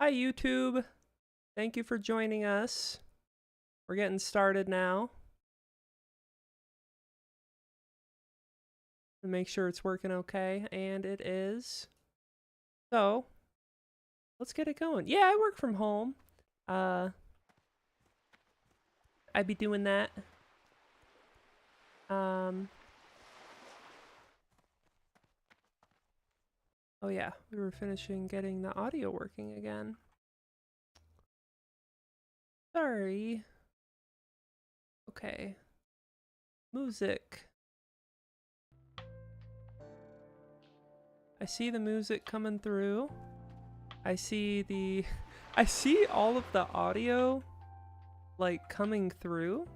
Hi YouTube, thank you for joining us. We're getting started now. Make sure it's working okay, and it is. So, let's get it going. Yeah, I work from home. I'd be doing that. Oh yeah, we were finishing getting the audio working again. Sorry. Okay. Music. I see the music coming through. I see all of the audio like coming through.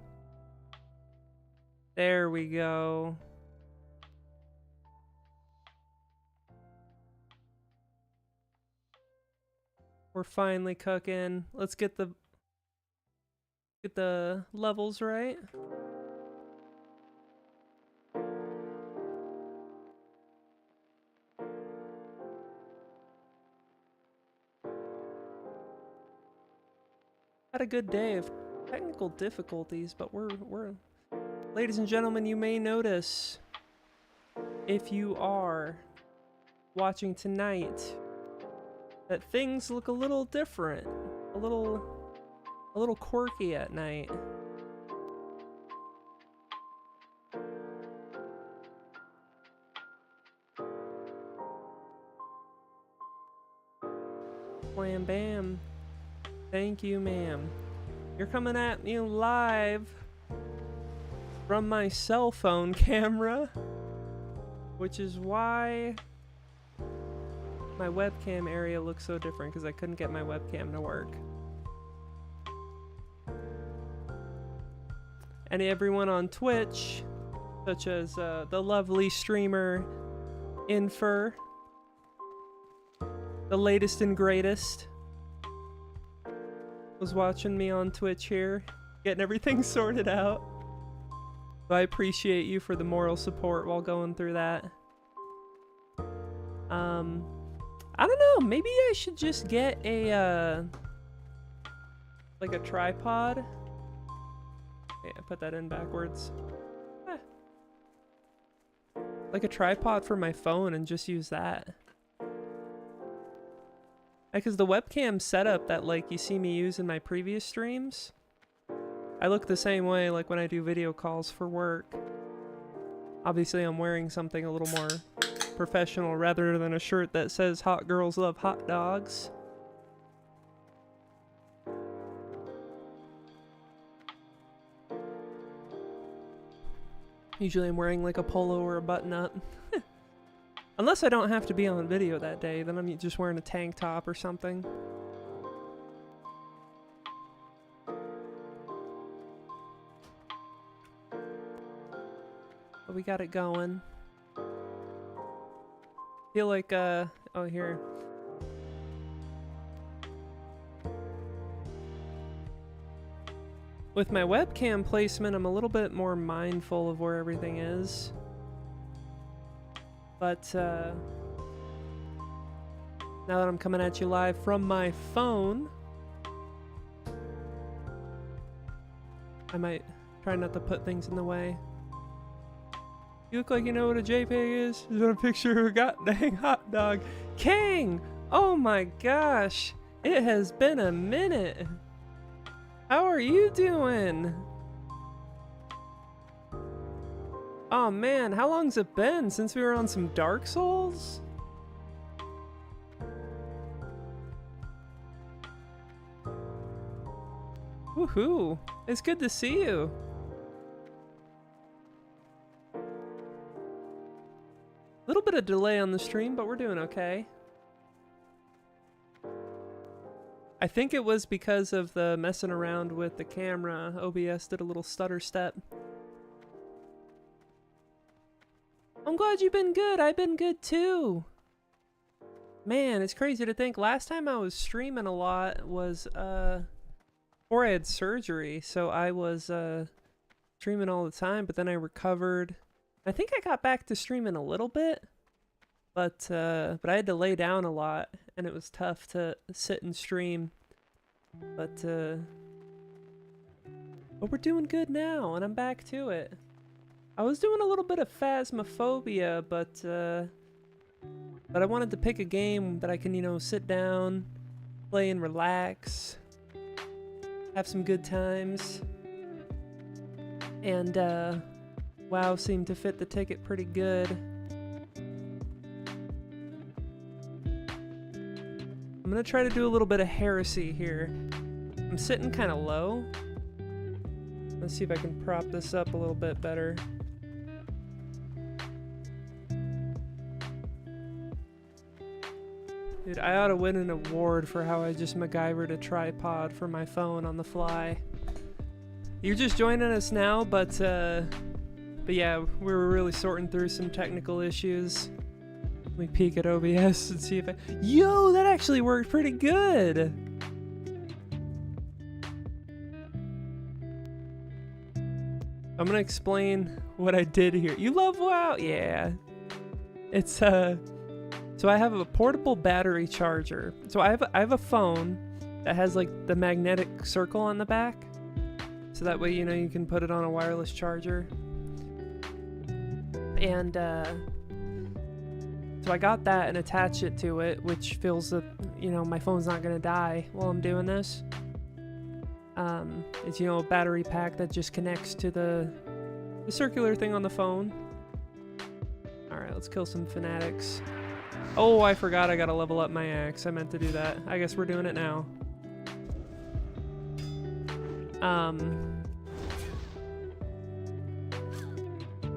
There we go. We're finally cooking. Let's get the levels right. Had a good day of technical difficulties, but we're ladies and gentlemen, you may notice if you are watching tonight that things look a little different, a little quirky at night. Wham bam. Thank you, ma'am. You're coming at me live from my cell phone camera, which is why my webcam area looks so different, because I couldn't get my webcam to work. And everyone on Twitch, such as the lovely streamer Infer, the latest and greatest, was watching me on Twitch here, getting everything sorted out. So I appreciate you for the moral support while going through that. I don't know, maybe I should just get a like a tripod. Okay, I put that in backwards. Like a tripod for my phone and just use that. Because the webcam setup that like you see me use in my previous streams, I look the same way like when I do video calls for work. Obviously I'm wearing something a little more professional rather than a shirt that says hot girls love hot dogs. Usually I'm wearing like a polo or a button up. Unless I don't have to be on video that day, then I'm just wearing a tank top or something. But we got it going. Feel like, oh here. With my webcam placement, I'm a little bit more mindful of where everything is. But, now that I'm coming at you live from my phone, I might try not to put things in the way. You look like you know what a JPEG is? Is that a picture of a goddamn hot dog? King! Oh my gosh! It has been a minute! How are you doing? Oh man, how long's it been since we were on some Dark Souls? Woohoo! It's good to see you. Little bit of delay on the stream, but we're doing okay. I think it was because of the messing around with the camera. OBS did a little stutter step. I'm glad you've been good. I've been good too. Man, it's crazy to think last time I was streaming a lot was before I had surgery, so I was streaming all the time, but then I recovered. I think I got back to streaming a little bit, but I had to lay down a lot, and it was tough to sit and stream. But we're doing good now, and I'm back to it. I was doing a little bit of phasmophobia, but I wanted to pick a game that I can, you know, sit down, play and relax, have some good times. And WoW seemed to fit the ticket pretty good. I'm gonna try to do a little bit of heresy here. I'm sitting kind of low. Let's see if I can prop this up a little bit better. Dude, I ought to win an award for how I just MacGyvered a tripod for my phone on the fly. You're just joining us now, but yeah, we were really sorting through some technical issues. Let me peek at OBS and see if Yo, that actually worked pretty good! I'm gonna explain what I did here. You love WoW? Yeah. It's, so I have a portable battery charger. So I have a phone that has, like, the magnetic circle on the back. So that way, you know, you can put it on a wireless charger. And, so I got that and attached it to it, which feels that, you know, my phone's not gonna die while I'm doing this. It's, you know, a battery pack that just connects to the circular thing on the phone. Alright, let's kill some fanatics. Oh, I forgot I gotta level up my axe. I meant to do that. I guess we're doing it now.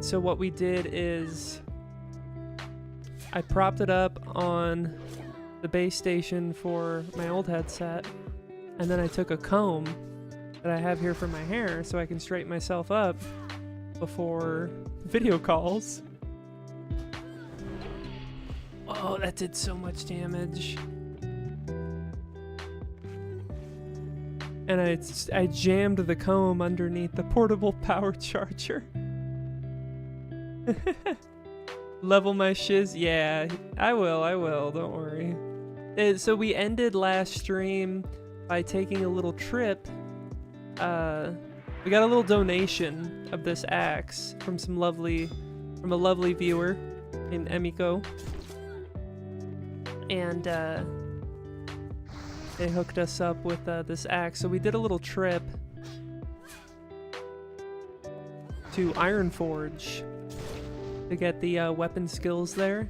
So what we did is I propped it up on the base station for my old headset, and then I took a comb that I have here for my hair so I can straighten myself up before video calls. Oh, that did so much damage. And I jammed the comb underneath the portable power charger. Level my shiz? Yeah, I will, don't worry. So we ended last stream by taking a little trip. We got a little donation of this axe from a lovely viewer named Emiko. And they hooked us up with this axe. So we did a little trip to Ironforge to get the weapon skills there,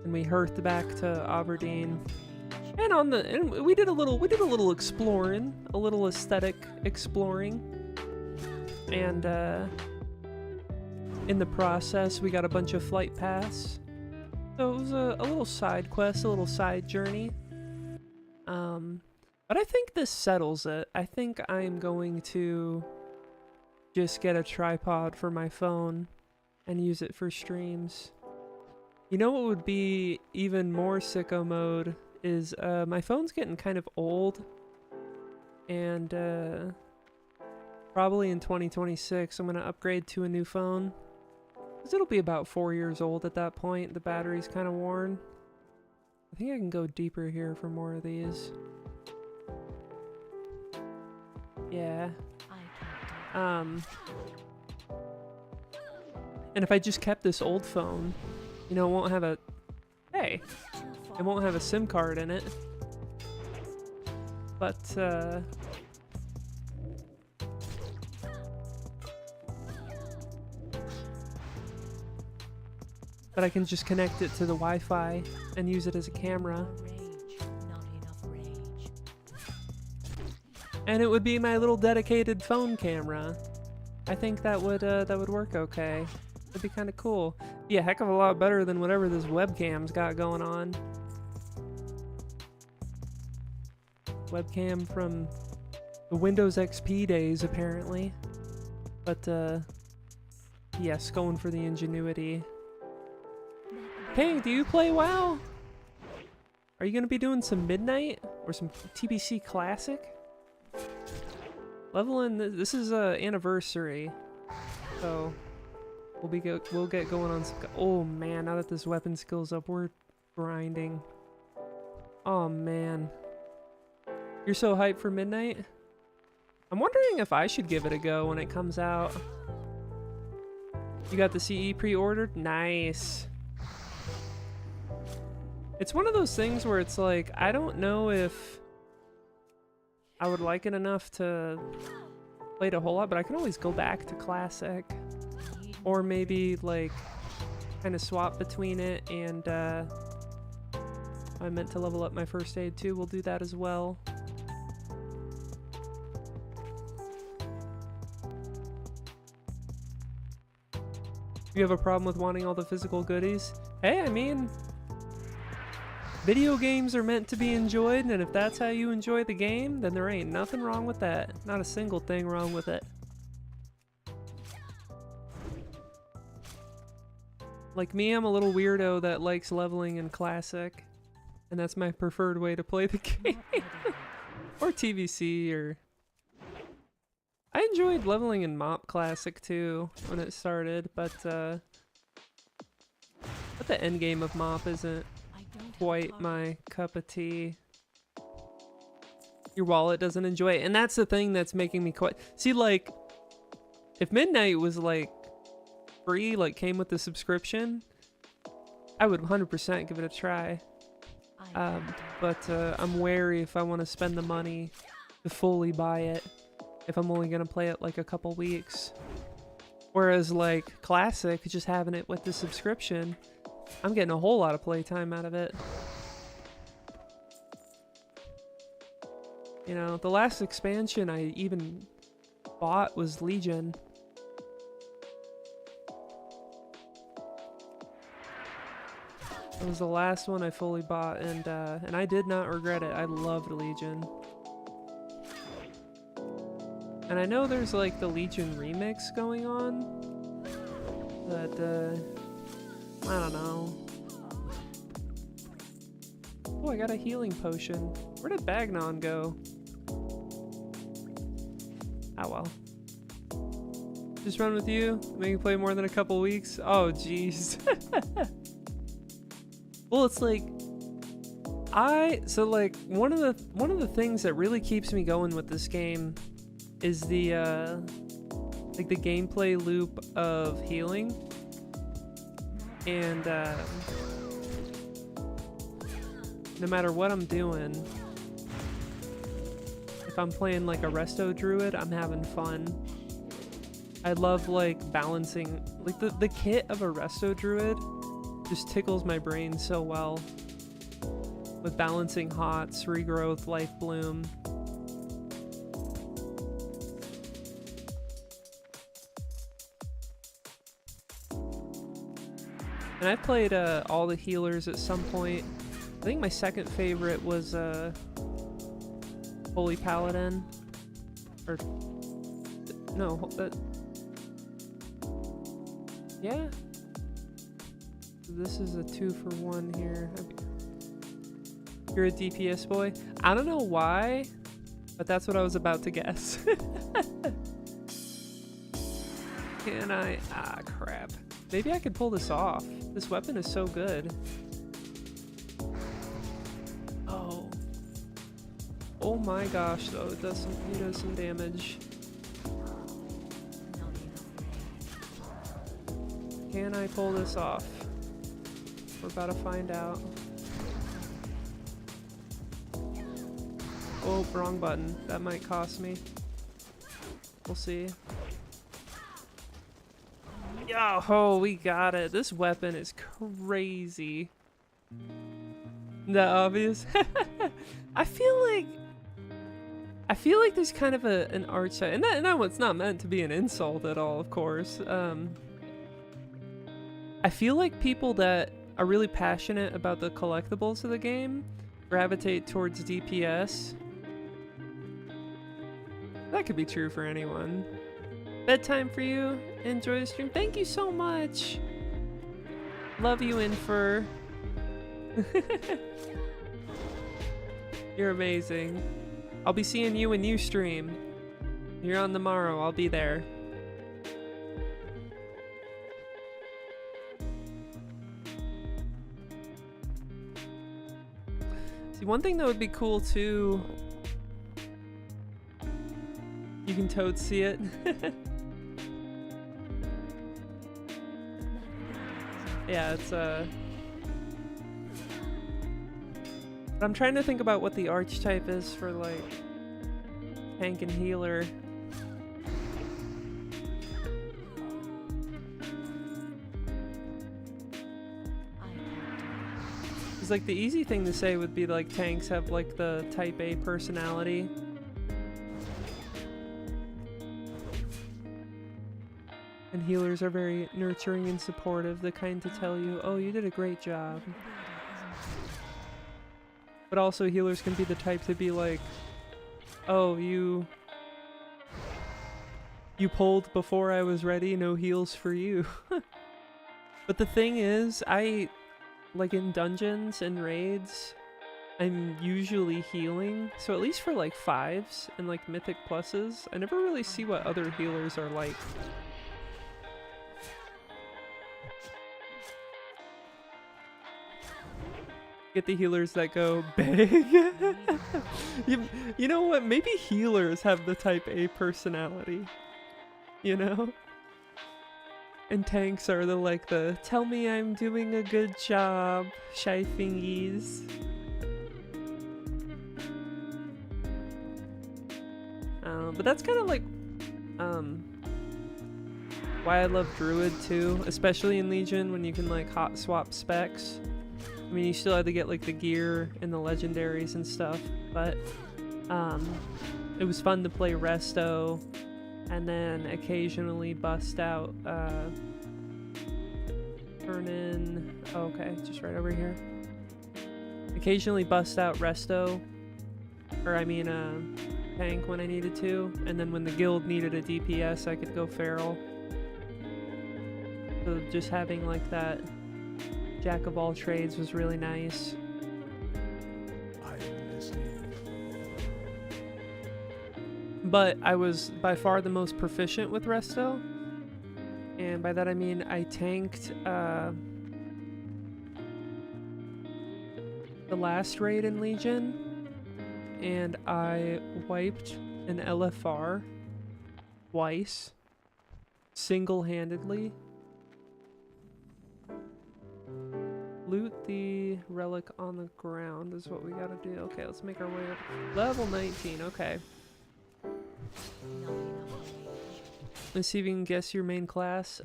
and we hurthed back to Aberdeen. And we did a little exploring, a little aesthetic exploring, and in the process we got a bunch of flight paths. So it was a little side quest, a little side journey. But I think this settles it. I think I'm going to just get a tripod for my phone and use it for streams. You know what would be even more sicko mode is my phone's getting kind of old, and probably in 2026 I'm gonna upgrade to a new phone, because it'll be about 4 years old at that point. The battery's kind of worn. I think I can go deeper here for more of these. Yeah. And if I just kept this old phone, you know, it won't have a... Hey! It won't have a SIM card in it. But, I can just connect it to the Wi-Fi and use it as a camera. And it would be my little dedicated phone camera. I think that would work okay. It'd be kind of cool. Be a heck of a lot better than whatever this webcam's got going on. Webcam from the Windows XP days, apparently. But, yes, going for the ingenuity. Hey, do you play WoW? Are you gonna be doing some Midnight? Or some TBC Classic? Leveling, this is anniversary, so we'll get going on some. Oh man, now that this weapon skill's up, we're grinding. Oh man. You're so hyped for Midnight? I'm wondering if I should give it a go when it comes out. You got the CE pre-ordered? Nice. It's one of those things where it's like, I don't know if I would like it enough to play it a whole lot, but I can always go back to Classic. Or maybe like kind of swap between it and I meant to level up my first aid too. We'll do that as well. You have a problem with wanting all the physical goodies? Hey, I mean, video games are meant to be enjoyed, and if that's how you enjoy the game, then there ain't nothing wrong with that. Not a single thing wrong with it. Like me, I'm a little weirdo that likes leveling in Classic, and that's my preferred way to play the game. Or TVC, or... I enjoyed leveling in Mop Classic too when it started, but the end game of Mop isn't quite my cup of tea. Your wallet doesn't enjoy it, and that's the thing that's making me quite... See, like, if Midnight was like free, like came with the subscription, I would 100% give it a try. But I'm wary if I want to spend the money to fully buy it, if I'm only gonna play it like a couple weeks. Whereas like Classic, just having it with the subscription, I'm getting a whole lot of playtime out of it. You know, the last expansion I even bought was Legion. It was the last one I fully bought, and I did not regret it. I loved Legion. And I know there's like the Legion remix going on, but I don't know. Oh, I got a healing potion. Where did Bagnon go? Oh well. Just run with you? Make you play more than a couple weeks? Oh jeez. Well, it's like one of the things that really keeps me going with this game is the like the gameplay loop of healing, and no matter what I'm doing, if I'm playing like a Resto Druid, I'm having fun. I love like balancing, like the kit of a Resto Druid just tickles my brain so well with balancing Hots, Regrowth, Life Bloom. And I've played all the healers at some point. I think my second favorite was Holy Paladin. Or no, that... Yeah. This is a 2-for-1 here. You're a DPS boy? I don't know why, but that's what I was about to guess. Can I? Ah, crap. Maybe I could pull this off. This weapon is so good. Oh. Oh my gosh, though. It does some damage. Can I pull this off? We're about to find out. Oh, wrong button. That might cost me. We'll see. Yo, we got it. This weapon is crazy. That obvious? I feel like there's kind of an art side, and that one's not meant to be an insult at all, of course. I feel like people that are really passionate about the collectibles of the game gravitate towards DPS. That could be true for anyone. Bedtime for you. Enjoy the stream. Thank you so much. Love you, Infer. You're amazing. I'll be seeing you when you stream. You're on tomorrow. I'll be there. See, one thing that would be cool too, you can totes see it. Yeah, it's but I'm trying to think about what the archetype is for like tank and healer. It's like the easy thing to say would be like tanks have like the type A personality. And healers are very nurturing and supportive, the kind to tell you, oh, you did a great job. But also healers can be the type to be like, oh, you pulled before I was ready, no heals for you. But the thing is, like in dungeons and raids, I'm usually healing. So at least for like 5s and like mythic pluses, I never really see what other healers are like. Get the healers that go big. You know what? Maybe healers have the type A personality. You know? And tanks are the like the tell me I'm doing a good job, shy fingies. But that's kind of like why I love Druid too, especially in Legion when you can like hot swap specs. I mean, you still have to get like the gear and the legendaries and stuff, but it was fun to play Resto and then occasionally bust out turn in, oh, okay, just right over here. Occasionally bust out Resto, or I mean tank when I needed to, and then when the guild needed a DPS I could go feral. So just having like that jack of all trades was really nice. But I was by far the most proficient with Resto, and by that I mean I tanked the last raid in Legion, and I wiped an LFR twice, single-handedly. Loot the relic on the ground is what we gotta do. Okay, let's make our way up. Level 19, okay. Let's see if you can guess your main class.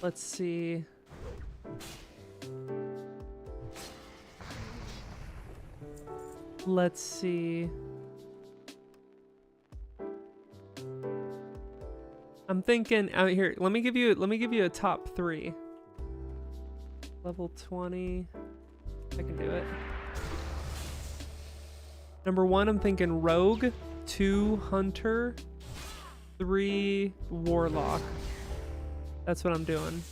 Let's see. Let's see. I'm thinking out here. Let me give you a top 3. Level 20. I can do it. Number 1, I'm thinking Rogue. 2, Hunter. 3, Warlock. That's what I'm doing.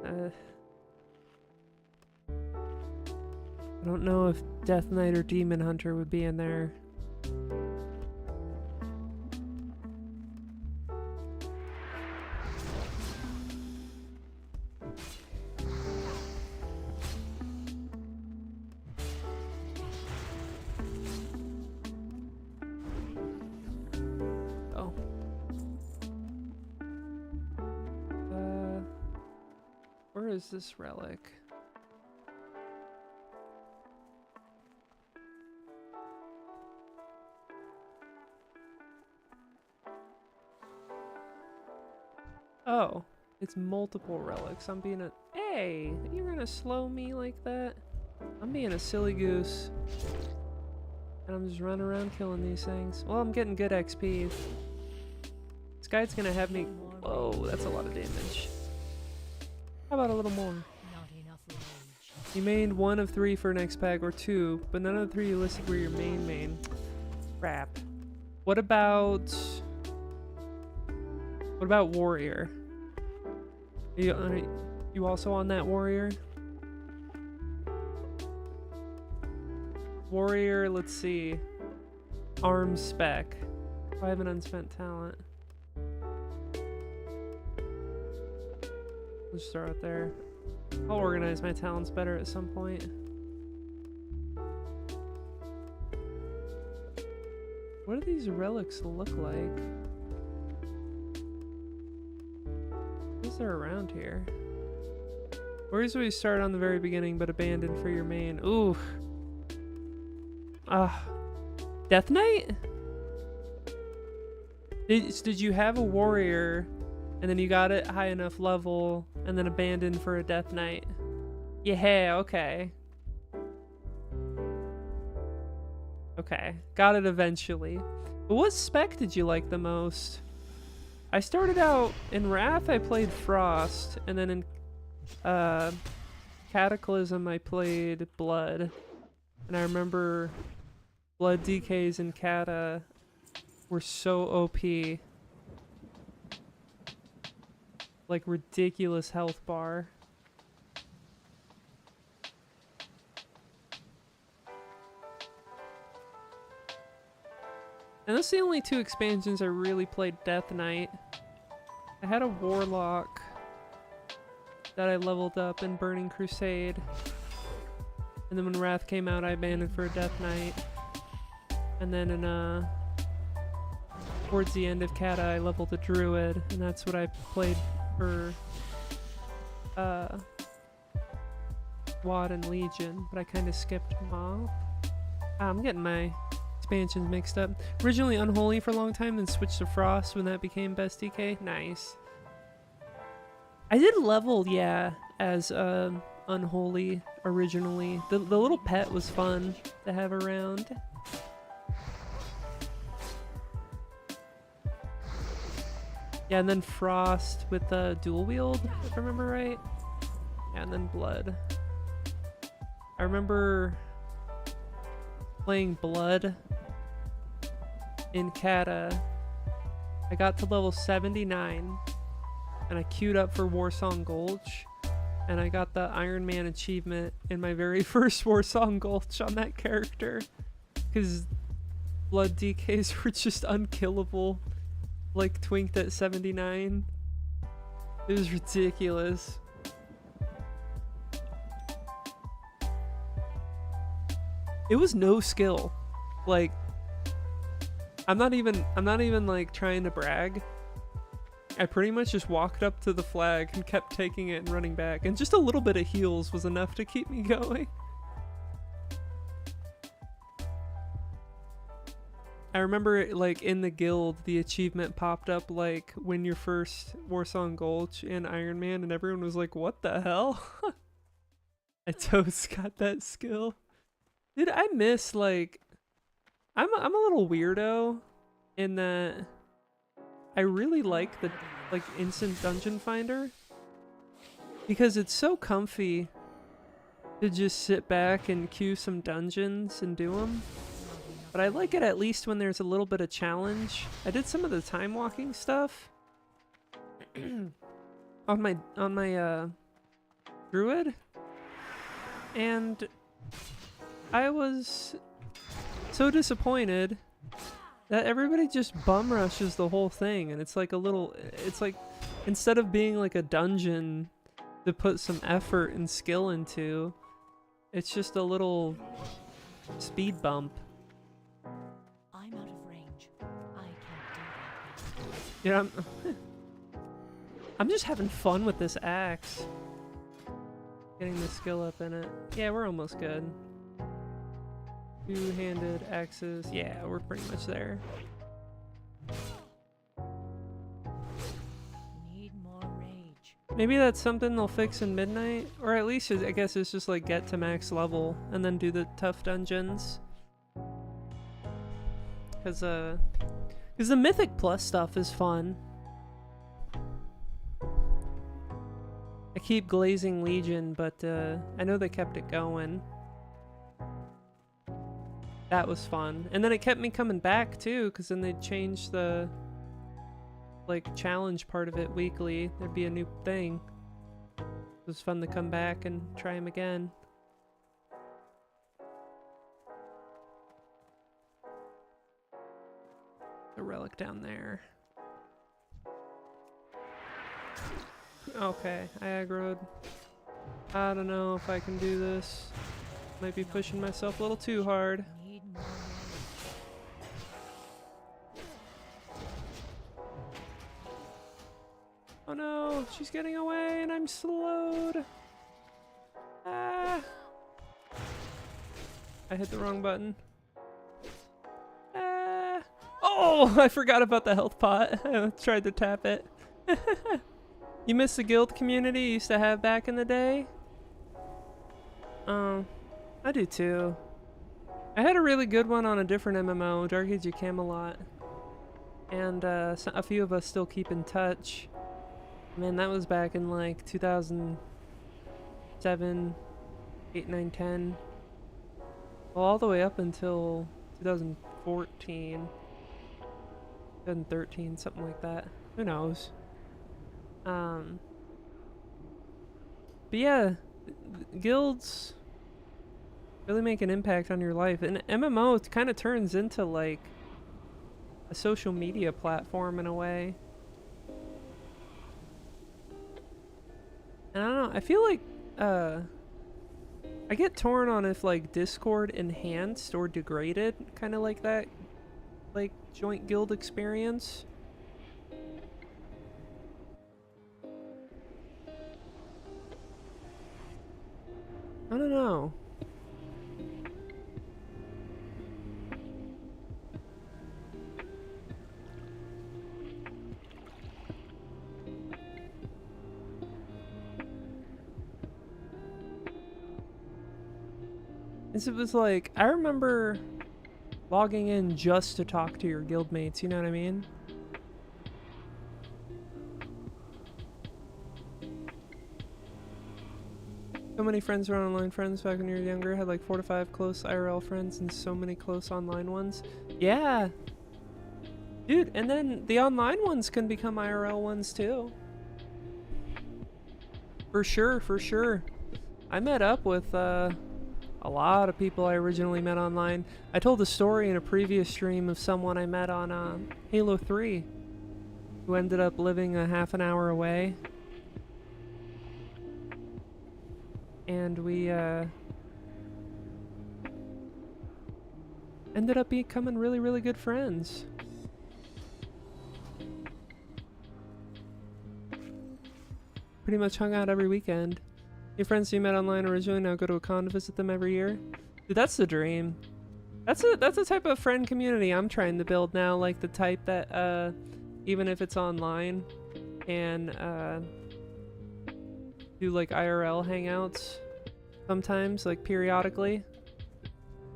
I don't know if Death Knight or Demon Hunter would be in there. Where is this relic? Oh, it's multiple relics. I'm being a... Hey, you're gonna slow me like that? I'm being a silly goose. And I'm just running around killing these things. Well, I'm getting good XP. This guy's gonna have me... Whoa, that's a lot of damage. How about a little more? You mained 1 of 3 for next pack, or 2, but none of the 3 you listed were your main. Crap. What about warrior? Are you also on that warrior? Warrior, let's see. Arms spec. I have an unspent talent. Let's throw it there. I'll organize my talents better at some point. What do these relics look like? Is there around here? Where's where you start on the very beginning but abandoned for your main? Ooh. Death Knight? Did you have a warrior and then you got it high enough level and then abandoned for a Death Knight? Yeah, okay. Okay, got it eventually. But what spec did you like the most? I started out in Wrath, I played Frost, and then in Cataclysm I played Blood. And I remember Blood DKs and Kata were so OP. Like ridiculous health bar. And that's the only two expansions I really played Death Knight. I had a Warlock that I leveled up in Burning Crusade. And then when Wrath came out, I abandoned for a Death Knight. And then in towards the end of Kata, I leveled a Druid, and that's what I played for WoD and Legion, but I kind of skipped Mob. I'm getting my expansions mixed up. Originally Unholy for a long time, then switched to Frost when that became best DK. Nice. I did level, yeah, as Unholy originally. The little pet was fun to have around. Yeah, and then Frost with the dual wield, if I remember right. Yeah, and then Blood. I remember playing Blood in Kata. I got to level 79 and I queued up for Warsong Gulch, and I got the Iron Man achievement in my very first Warsong Gulch on that character because Blood DKs were just unkillable, like twinked at 79. It was ridiculous. It was no skill. Like, I'm not even like trying to brag. I pretty much just walked up to the flag and kept taking it and running back, and just a little bit of heals was enough to keep me going. I remember, like, in the guild, the achievement popped up, like, when your first Warsong Gulch in Iron Man, and everyone was like, what the hell? I toast got that skill. Dude, I miss, like, I'm a little weirdo in that I really like the, like, instant dungeon finder because it's so comfy to just sit back and queue some dungeons and do them. But I like it at least when there's a little bit of challenge. I did some of the time walking stuff on my druid, and I was so disappointed that everybody just bum rushes the whole thing, and it's like a little, it's like, instead of being like a dungeon to put some effort and skill into, it's just a little speed bump. I'm out of range. I can't do that. Yeah, I'm just having fun with this axe. Getting the skill up in it. Yeah, we're almost good. Two-handed axes. Yeah, we're pretty much there. Need more rage. Maybe that's something they'll fix in Midnight, or at least I guess it's just like get to max level and then do the tough dungeons. Cause the Mythic Plus stuff is fun. I keep glazing Legion, but I know they kept it going. That was fun. And then it kept me coming back too, because then they changed the, like, challenge part of it weekly. There'd be a new thing. It was fun to come back and try them again. The relic down there. Okay, I aggroed. I don't know if I can do this. Might be pushing myself a little too hard. Need more rage. Oh no, she's getting away and I'm slowed. Ah. I hit the wrong button. Ah. Oh, I forgot about the health pot. I tried to tap it. You miss the guild community you used to have back in the day? I do too. I had a really good one on a different MMO, Dark Age of Camelot. And a few of us still keep in touch. Man, that was back in like 2007, 8, 9, 10. Well, all the way up until 2014, 2013, something like that. Who knows? But yeah, guilds really make an impact on your life. And MMO kind of turns into like a social media platform in a way. And I don't know, I feel like I get torn on if like Discord enhanced or degraded, kind of like that like joint guild experience. I don't know. It was like, I remember logging in just to talk to your guildmates, you know what I mean? So many friends were online friends back when you were younger, had like 4 to 5 close IRL friends and so many close online ones. Yeah! Dude, and then the online ones can become IRL ones too. For sure, for sure. I met up with a lot of people I originally met online. I told a story in a previous stream of someone I met on Halo 3 who ended up living a half an hour away. And we ended up becoming really, really good friends. Pretty much hung out every weekend. Your friends you met online originally now go to a con to visit them every year. Dude, that's the dream. That's the type of friend community I'm trying to build now, like the type that even if it's online and do like IRL hangouts sometimes, like periodically,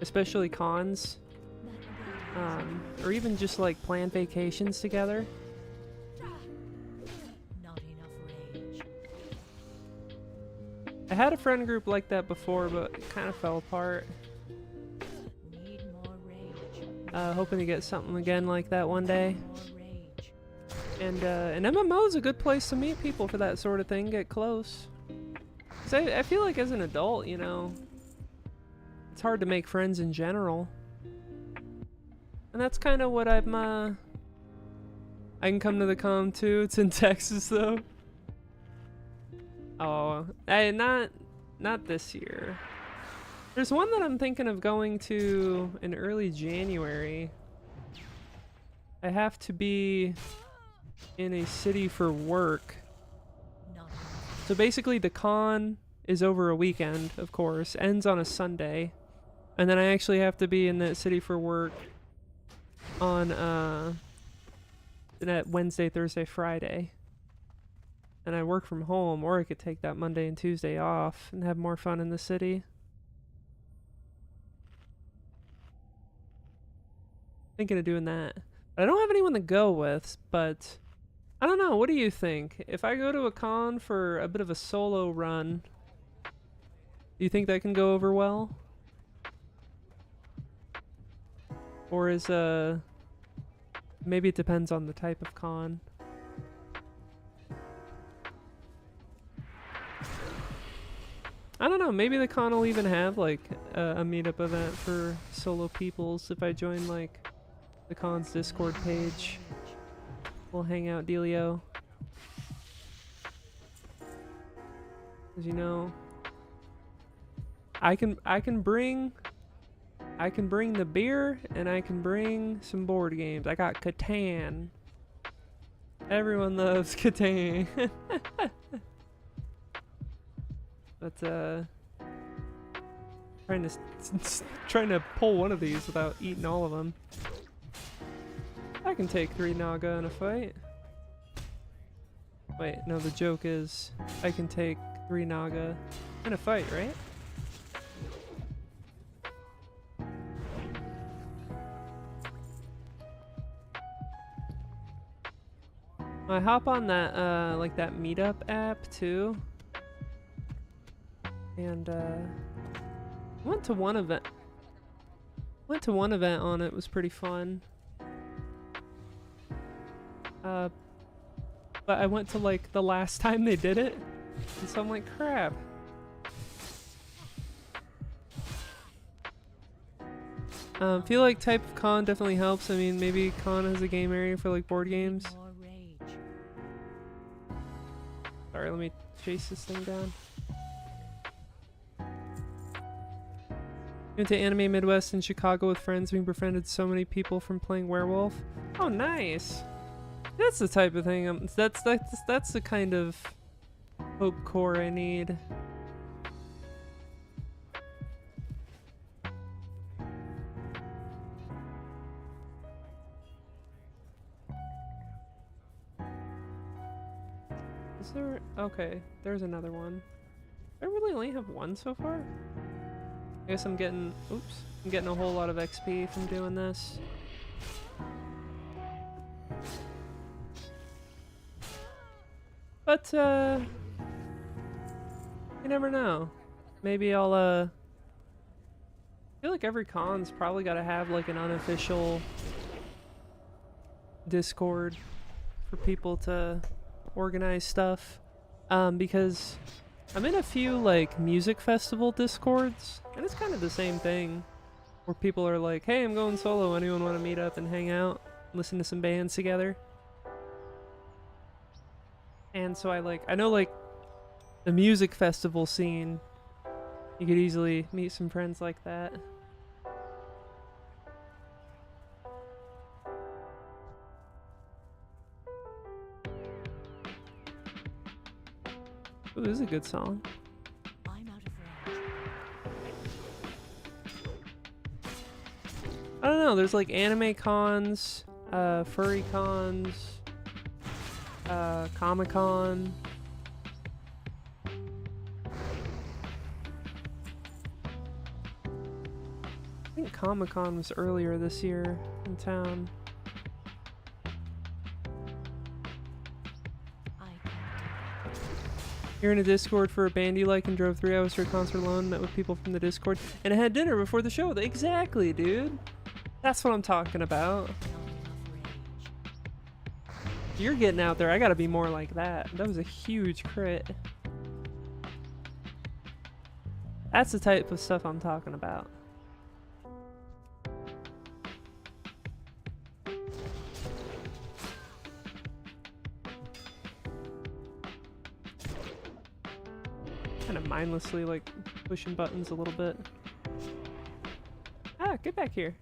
especially cons, or even just like plan vacations together. Not enough rage. I had a friend group like that before, but it kind of fell apart. Need more rage. Hoping to get something again like that one day. More rage. And an MMO is a good place to meet people for that sort of thing, get close. 'Cause I feel like as an adult, you know, it's hard to make friends in general. And that's kind of what I can come to the con too. It's in Texas though. Oh, not this year. There's one that I'm thinking of going to in early January. I have to be in a city for work. Not So basically the con is over a weekend, of course, ends on a Sunday. And then I actually have to be in that city for work on that Wednesday, Thursday, Friday. And I work from home, or I could take that Monday and Tuesday off and have more fun in the city. Thinking of doing that. But I don't have anyone to go with, but I don't know, what do you think? If I go to a con for a bit of a solo run, do you think that can go over well? Or is maybe it depends on the type of con. I don't know, maybe the con will even have like a meetup event for solo peoples if I join like the con's Discord page. We'll hang out, dealio. As you know, I can bring the beer and I can bring some board games. I got Catan. Everyone loves Catan. But trying to pull one of these without eating all of them. I can take 3 Naga in a fight. Wait, no, the joke is I can take 3 Naga in a fight, right? I hop on that like that meetup app too. And went to one event on it. It was pretty fun. But I went to like the last time they did it, and so I'm like, crap. Feel like type of con definitely helps. I mean, maybe con has a game area for like board games. More rage. Sorry, let me chase this thing down. Went to Anime Midwest in Chicago with friends. We befriended so many people from playing Werewolf. Oh, nice. That's the type of thing. That's the kind of hope core I need. Is there? Okay, there's another one. I really only have one so far. I guess I'm getting. Oops, I'm getting a whole lot of XP from doing this. But, you never know. Maybe I'll, I feel like every con's probably gotta have, like, an unofficial Discord for people to organize stuff. Because I'm in a few, like, music festival Discords, and it's kind of the same thing. Where people are like, hey, I'm going solo, anyone want to meet up and hang out? Listen to some bands together? And so I know like the music festival scene, you could easily meet some friends like that. Ooh, this is a good song. I'm out of range. I don't know, there's like anime cons, furry cons, Comic-Con. I think Comic-Con was earlier this year in town. You're in a Discord for a band you like and drove 3 hours to a concert alone, met with people from the Discord, and had dinner before the show. Exactly, dude. That's what I'm talking about. You're getting out there. I gotta be more like that. That was a huge crit. That's the type of stuff I'm talking about. Kind of mindlessly, like, pushing buttons a little bit. Ah, get back here.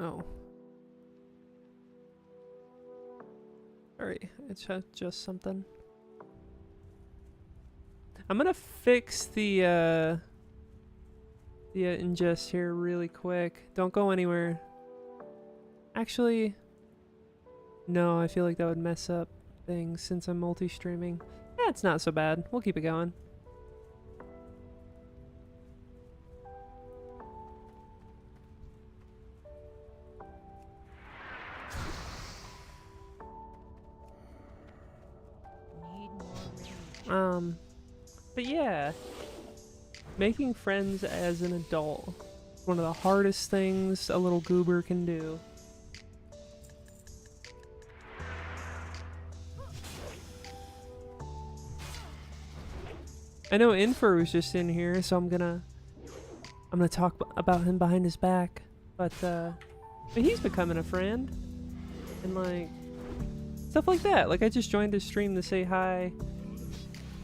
Oh. Sorry, it's just something. I'm gonna fix the ingest here really quick. Don't go anywhere. Actually, no, I feel like that would mess up things since I'm multi-streaming. Yeah, it's not so bad. We'll keep it going. But yeah, making friends as an adult is one of the hardest things a little goober can do. I know Infer was just in here, so I'm gonna talk about him behind his back. But he's becoming a friend. And like, stuff like that. Like I just joined his stream to say hi.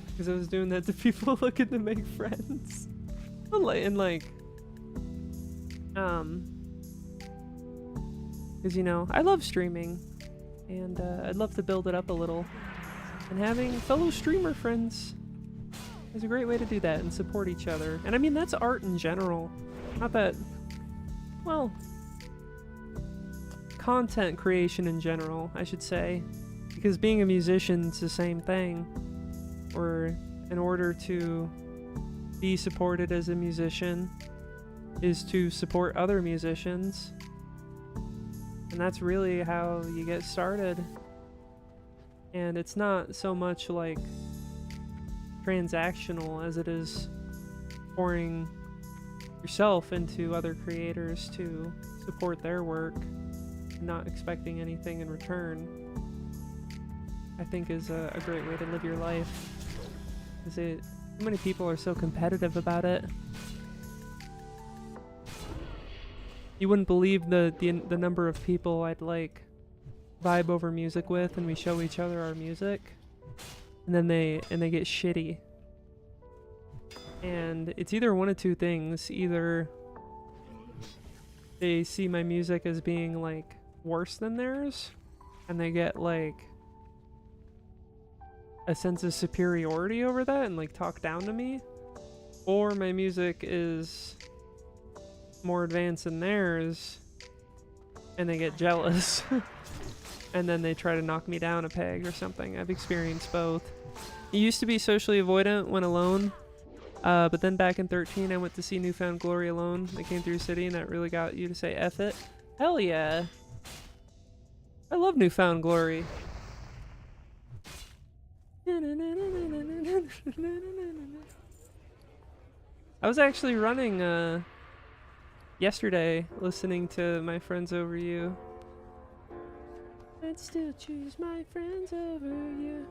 Because I was doing that to people looking to make friends. And like, because you know, I love streaming. And I'd love to build it up a little. And having fellow streamer friends is a great way to do that and support each other. And I mean, that's art in general. Not that, well, content creation in general, I should say. Because being a musician's the same thing. Or in order to be supported as a musician is to support other musicians. And that's really how you get started. And it's not so much like transactional as it is pouring yourself into other creators to support their work, not expecting anything in return. I think is a great way to live your life. So many people are so competitive about it. You wouldn't believe the number of people I'd like vibe over music with, and we show each other our music, and then they get shitty. And it's either one of two things: either they see my music as being like worse than theirs, and they get like a sense of superiority over that and like talk down to me, or my music is more advanced than theirs and they get jealous and then they try to knock me down a peg or something. I've experienced both. I used to be socially avoidant when alone, but then back in 13 I went to see Newfound Glory alone. They came through city and that really got you to say F it. Hell yeah. I love Newfound Glory. I was actually running yesterday listening to My Friends Over You. I'd still choose my friends over you.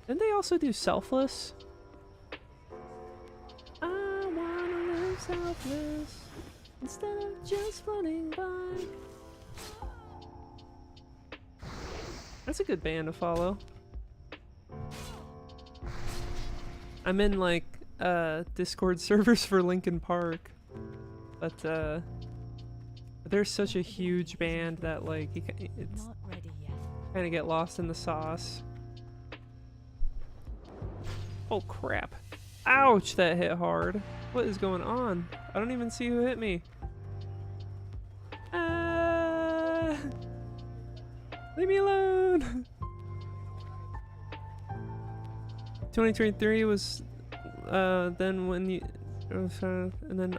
Didn't they also do Selfless? I wanna live selfless instead of just floating by. That's a good band to follow. I'm in like Discord servers for Linkin Park, but they're such a huge band that like it's Not ready yet. kind of get lost in the sauce. Oh crap! Ouch! That hit hard. What is going on? I don't even see who hit me. Leave me alone. 2023 was then when you and then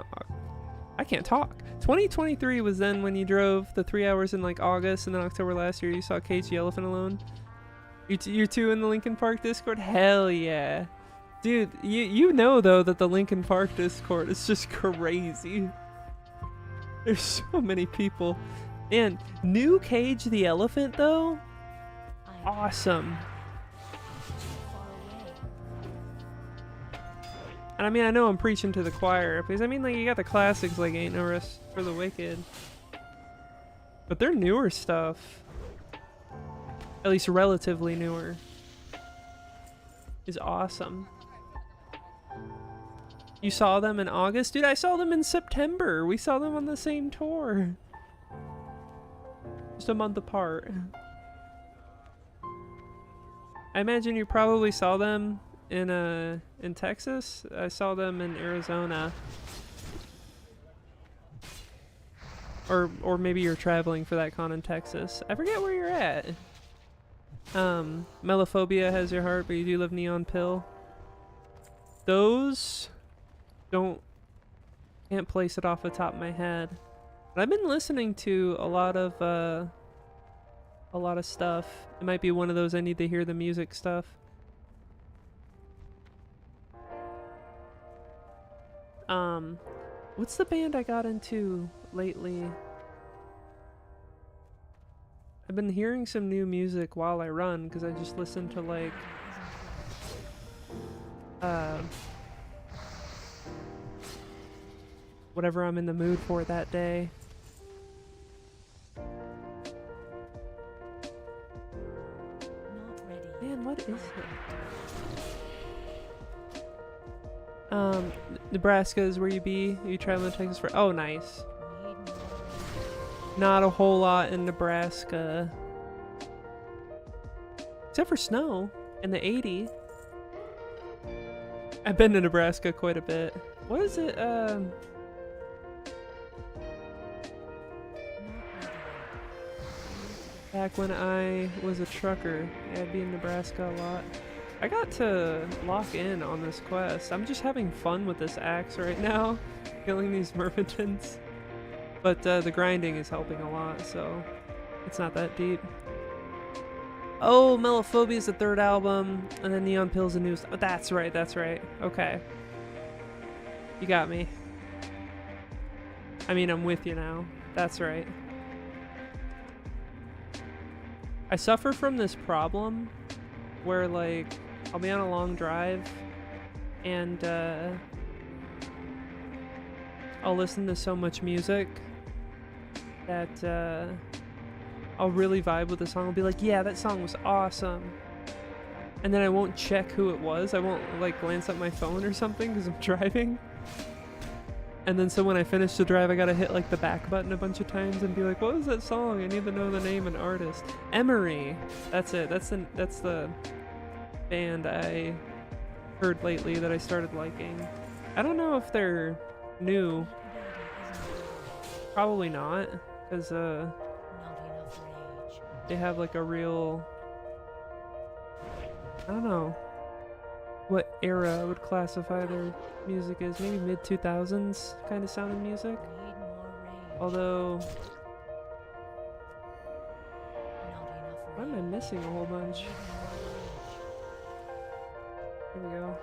I can't talk. 2023 was then when you drove the 3 hours in like August, and then October last year you saw Cage the Elephant alone. You two in the Linkin Park Discord? Hell yeah. Dude, you know though that the Linkin Park Discord is just crazy. There's so many people. And new Cage the Elephant though? Awesome. And I mean, I know I'm preaching to the choir, because I mean, like, you got the classics like Ain't No Rest for the Wicked. But their newer stuff, at least relatively newer, is awesome. You saw them in August? Dude, I saw them in September. We saw them on the same tour. Just a month apart. I imagine you probably saw them in Texas. I saw them in Arizona. Or maybe you're traveling for that con in Texas. I forget where you're at. Melophobia Has Your Heart, but you do love Neon Pill. Those can't place it off the top of my head. But I've been listening to a lot of stuff. It might be one of those I need to hear the music stuff. What's the band I got into lately? I've been hearing some new music while I run, because I just listen to like whatever I'm in the mood for that day. Not ready. Man, what is it? Nebraska is where you be. You traveling to Texas for? Oh, nice. Need more range. Not a whole lot in Nebraska. Except for snow and the 80. I've been to Nebraska quite a bit. What is it? Not ready. Back when I was a trucker, yeah, I'd be in Nebraska a lot. I got to lock in on this quest. I'm just having fun with this axe right now, killing these myrmidons. But the grinding is helping a lot, so it's not that deep. Oh, Melophobia is the third album, and then Neon Pill's the newest. Oh, that's right, that's right. Okay. You got me. I mean, I'm with you now. That's right. I suffer from this problem where, like, I'll be on a long drive and I'll listen to so much music that I'll really vibe with the song. I'll be like, yeah, that song was awesome. And then I won't check who it was. I won't, like, glance at my phone or something because I'm driving. And then so when I finish the drive, I gotta hit, like, the back button a bunch of times and be like, what was that song? I need to know the name and artist. Emery. That's it. That's the band I heard lately that I started liking. I don't know if they're new. Probably not, because Not enough rage. they have like a real, I don't know what era I would classify their music as. Maybe mid 2000s kind of sounding music. Need more range. Although, Not why enough am I range. missing a whole bunch? Need more range. Here we go.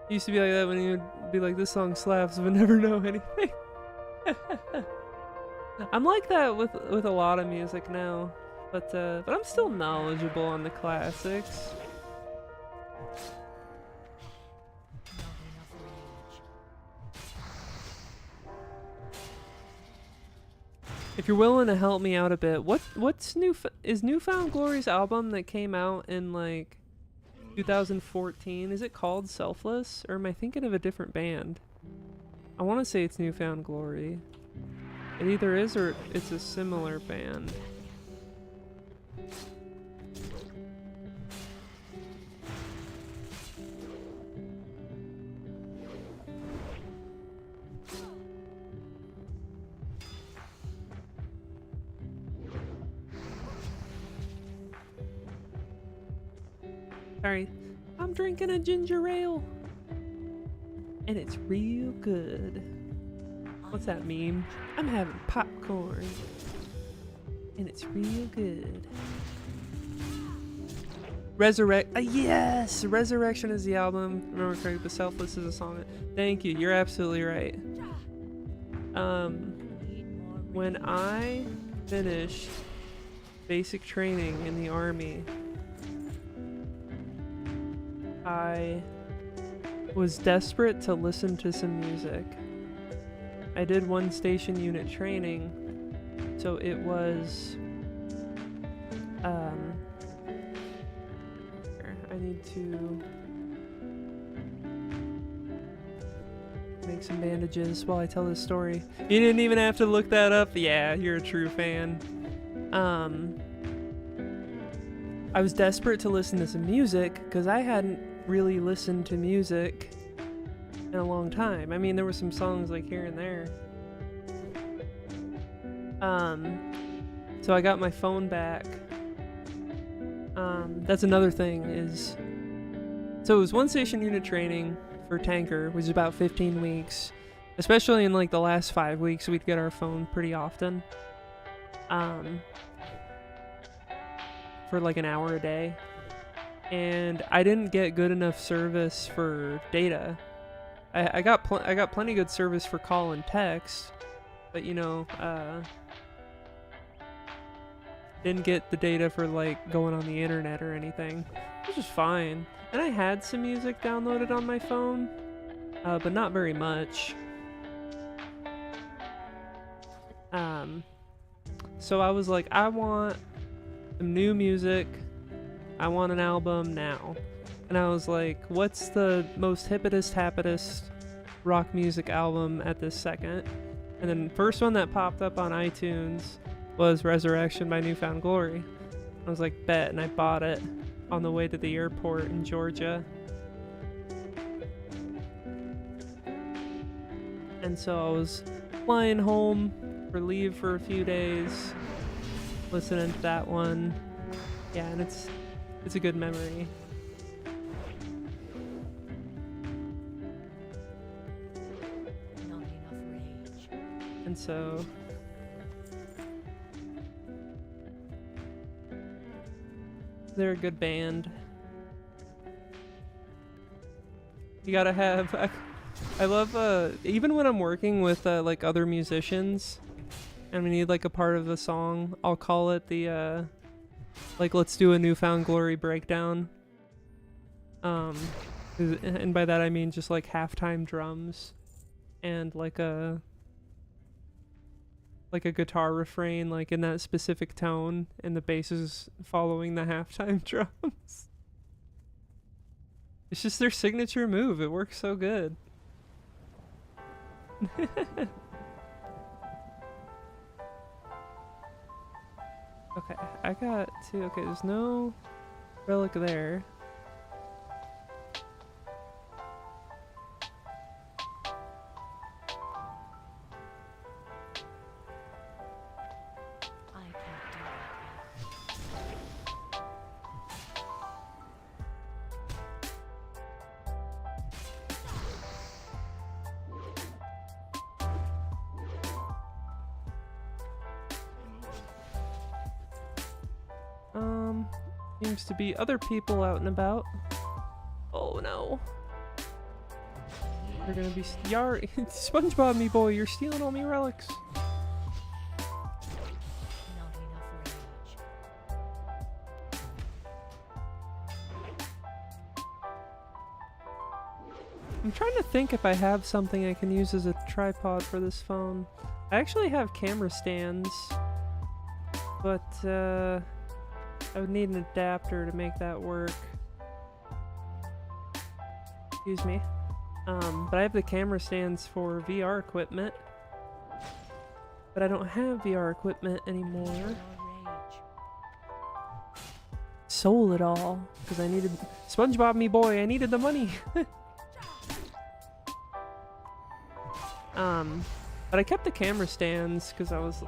It used to be like that when you would be like, this song slaps but never know anything. I'm like that with a lot of music now, but I'm still knowledgeable on the classics. Not enough range. If you're willing to help me out a bit, what's is Newfound Glory's album that came out in like 2014? Is it called Selfless, or am I thinking of a different band? I want to say it's Newfound Glory. It either is or it's a similar band. Sorry, I'm drinking a ginger ale. And it's real good. What's that meme? I'm having popcorn. And it's real good. Yes! Resurrection is the album. Remember correctly, but Selfless is a song. Thank you, you're absolutely right. Need more When I finished basic training in the army, I was desperate to listen to some music. I did one station unit training, so it was here, I need to make some bandages while I tell this story. You didn't even have to look that up. Yeah, you're a true fan. I was desperate to listen to some music because I hadn't really listened to music in a long time. I mean, there were some songs like here and there. So I got my phone back. That's another thing is, so it was one station unit training for tanker, which is about 15 weeks. Especially in like the last 5 weeks, we'd get our phone pretty often. For like an hour a day. And I didn't get good enough service for data. I got plenty good service for call and text, but you know, didn't get the data for like going on the internet or anything, which is fine. And I had some music downloaded on my phone, but not very much. So I was like, I want some new music. I want an album now. And I was like, what's the most hippitest, happitest rock music album at this second? And then the first one that popped up on iTunes was Resurrection by Newfound Glory. I was like, bet, and I bought it on the way to the airport in Georgia. And so I was flying home for leave for a few days, listening to that one. Yeah, and it's a good memory. Not enough rage. And so they're a good band. You gotta have I love even when I'm working with like other musicians and we need like a part of the song, I'll call it the like, let's do a Newfound Glory breakdown. And by that I mean just like halftime drums and like a guitar refrain like in that specific tone, and the bass is following the halftime drums. It's just their signature move. It works so good. Okay, I got to... Okay, there's no relic there. I can't do that. Seems to be other people out and about. Oh no. They're gonna be SpongeBob me boy, you're stealing all me relics. Not enough rage. I'm trying to think if I have something I can use as a tripod for this phone. I actually have camera stands, but I would need an adapter to make that work. Excuse me. But I have the camera stands for VR equipment. But I don't have VR equipment anymore. More rage. Sold it all because I needed SpongeBob me boy. I needed the money. But I kept the camera stands because I was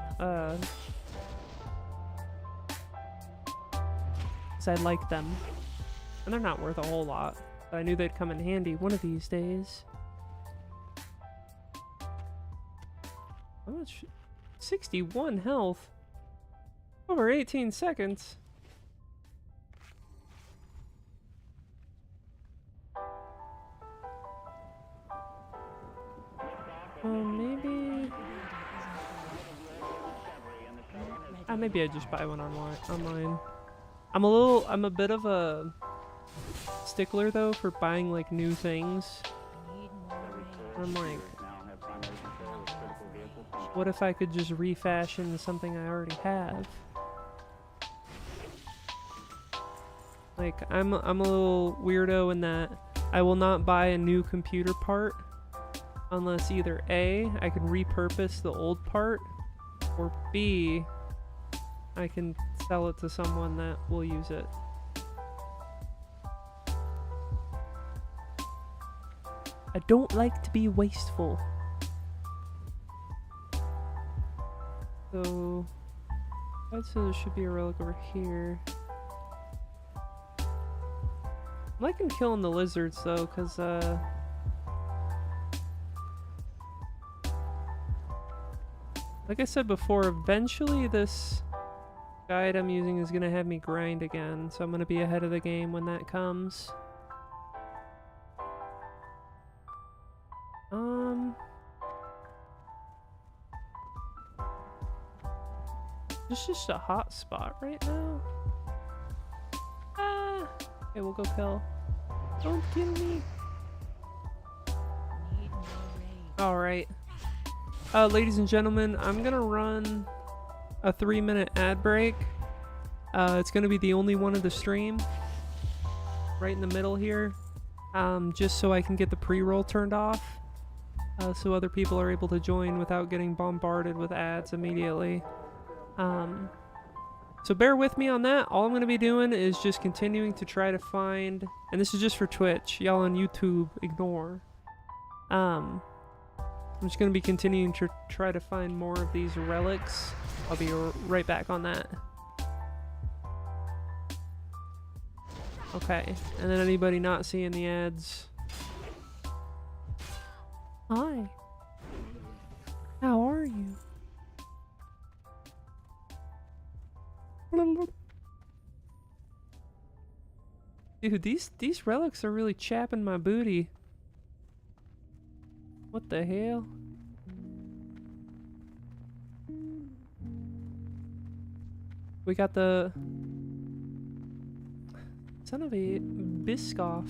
I liked them, and they're not worth a whole lot, but I knew they'd come in handy one of these days. How much? 61 health over 18 seconds. Maybe maybe I just buy one online. I'm a bit of a stickler though for buying like new things. I need more rage. I'm like, what if I could just refashion something I already have? Like, I'm a little weirdo in that I will not buy a new computer part unless either A, I can repurpose the old part, or B, I can sell it to someone that will use it. I don't like to be wasteful. So, I'd say there should be a relic over here. I'm liking killing the lizards though, because like I said before, eventually this guide I'm using is gonna have me grind again, so I'm gonna be ahead of the game when that comes. It's just a hot spot right now. Okay, we'll go kill. Don't kill me. All right. Ladies and gentlemen, I'm gonna run a 3-minute ad break. It's gonna be the only one of the stream, right in the middle here, just so I can get the pre-roll turned off, so other people are able to join without getting bombarded with ads immediately. So bear with me on that. All I'm going to be doing is just continuing to try to find, and this is just for Twitch, y'all on YouTube, ignore. I'm just going to be continuing to try to find more of these relics. I'll be right back on that. Okay, and then anybody not seeing the ads? Hi. How are you? Dude, these relics are really chapping my booty. What the hell? We got the son of a Biscoff.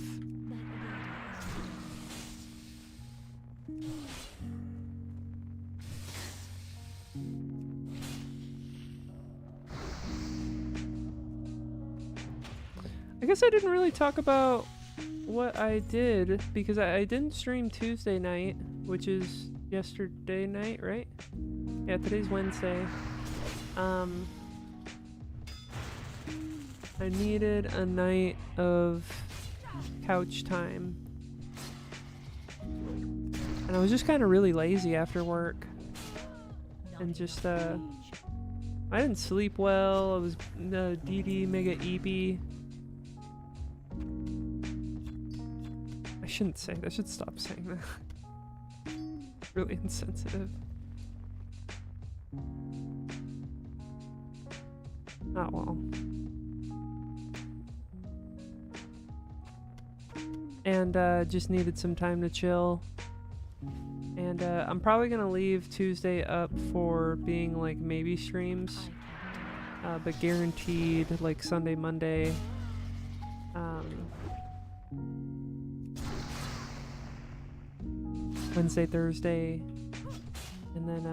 I guess I didn't really talk about what I did because I didn't stream Tuesday night, which is yesterday night, right? Yeah, today's Wednesday. I needed a night of couch time. And I was just kind of really lazy after work. And just, I didn't sleep well. I was DD mega EP. I shouldn't say that. I should stop saying that. Really insensitive. Oh well. And just needed some time to chill. And I'm probably gonna leave Tuesday up for being like maybe streams, but guaranteed like Sunday, Monday. Wednesday, Thursday, and then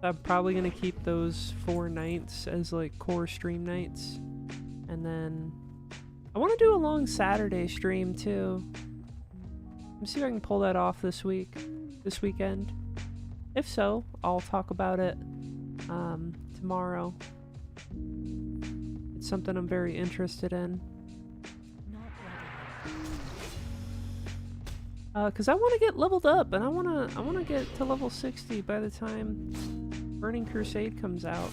I'm probably gonna keep those 4 nights as like core stream nights, and then I want to do a long Saturday stream too. Let me see if I can pull that off this weekend. If so, I'll talk about it tomorrow. It's something I'm very interested in. Cause I want to get leveled up, and I wanna get to level 60 by the time Burning Crusade comes out.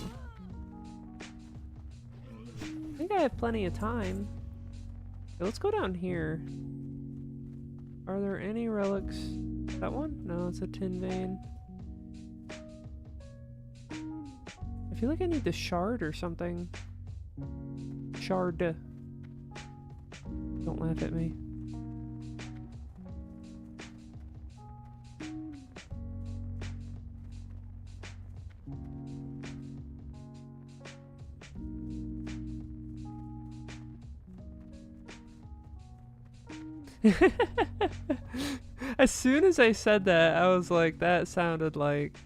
I think I have plenty of time. Okay, let's go down here. Are there any relics? That one? No, it's a tin vein. I feel like I need the shard or something. Shard. Don't laugh at me. As soon as I said that, I was like, that sounded like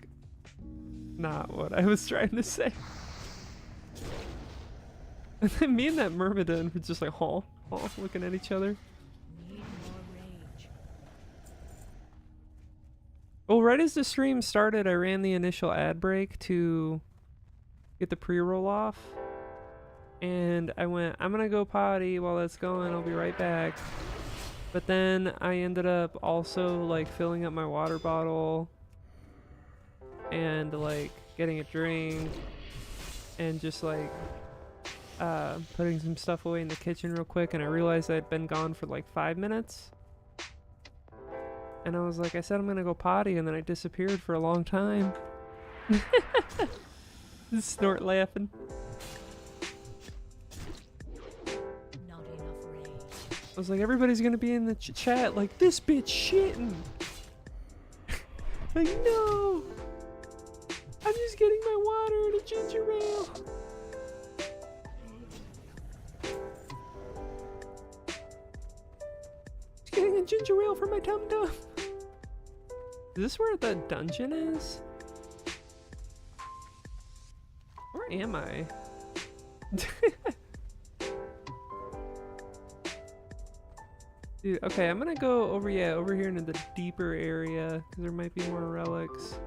not what I was trying to say. And then me and that Myrmidon were just like, huh, looking at each other. Well, right as the stream started, I ran the initial ad break to get the pre-roll off. And I went, I'm gonna go potty while that's going, I'll be right back. But then I ended up also like filling up my water bottle and like getting a drink and just like putting some stuff away in the kitchen real quick, and I realized I'd been gone for like 5 minutes. And I was like, I said I'm gonna go potty, and then I disappeared for a long time. Snort laughing. I was like, everybody's gonna be in the chat like, this bitch shitting. Like, no! I'm just getting my water and a ginger ale. Just getting a ginger ale for my tum-tum. Is this where the dungeon is? Where am I? Dude, okay, I'm gonna go over, yeah, over here into the deeper area, because there might be more relics.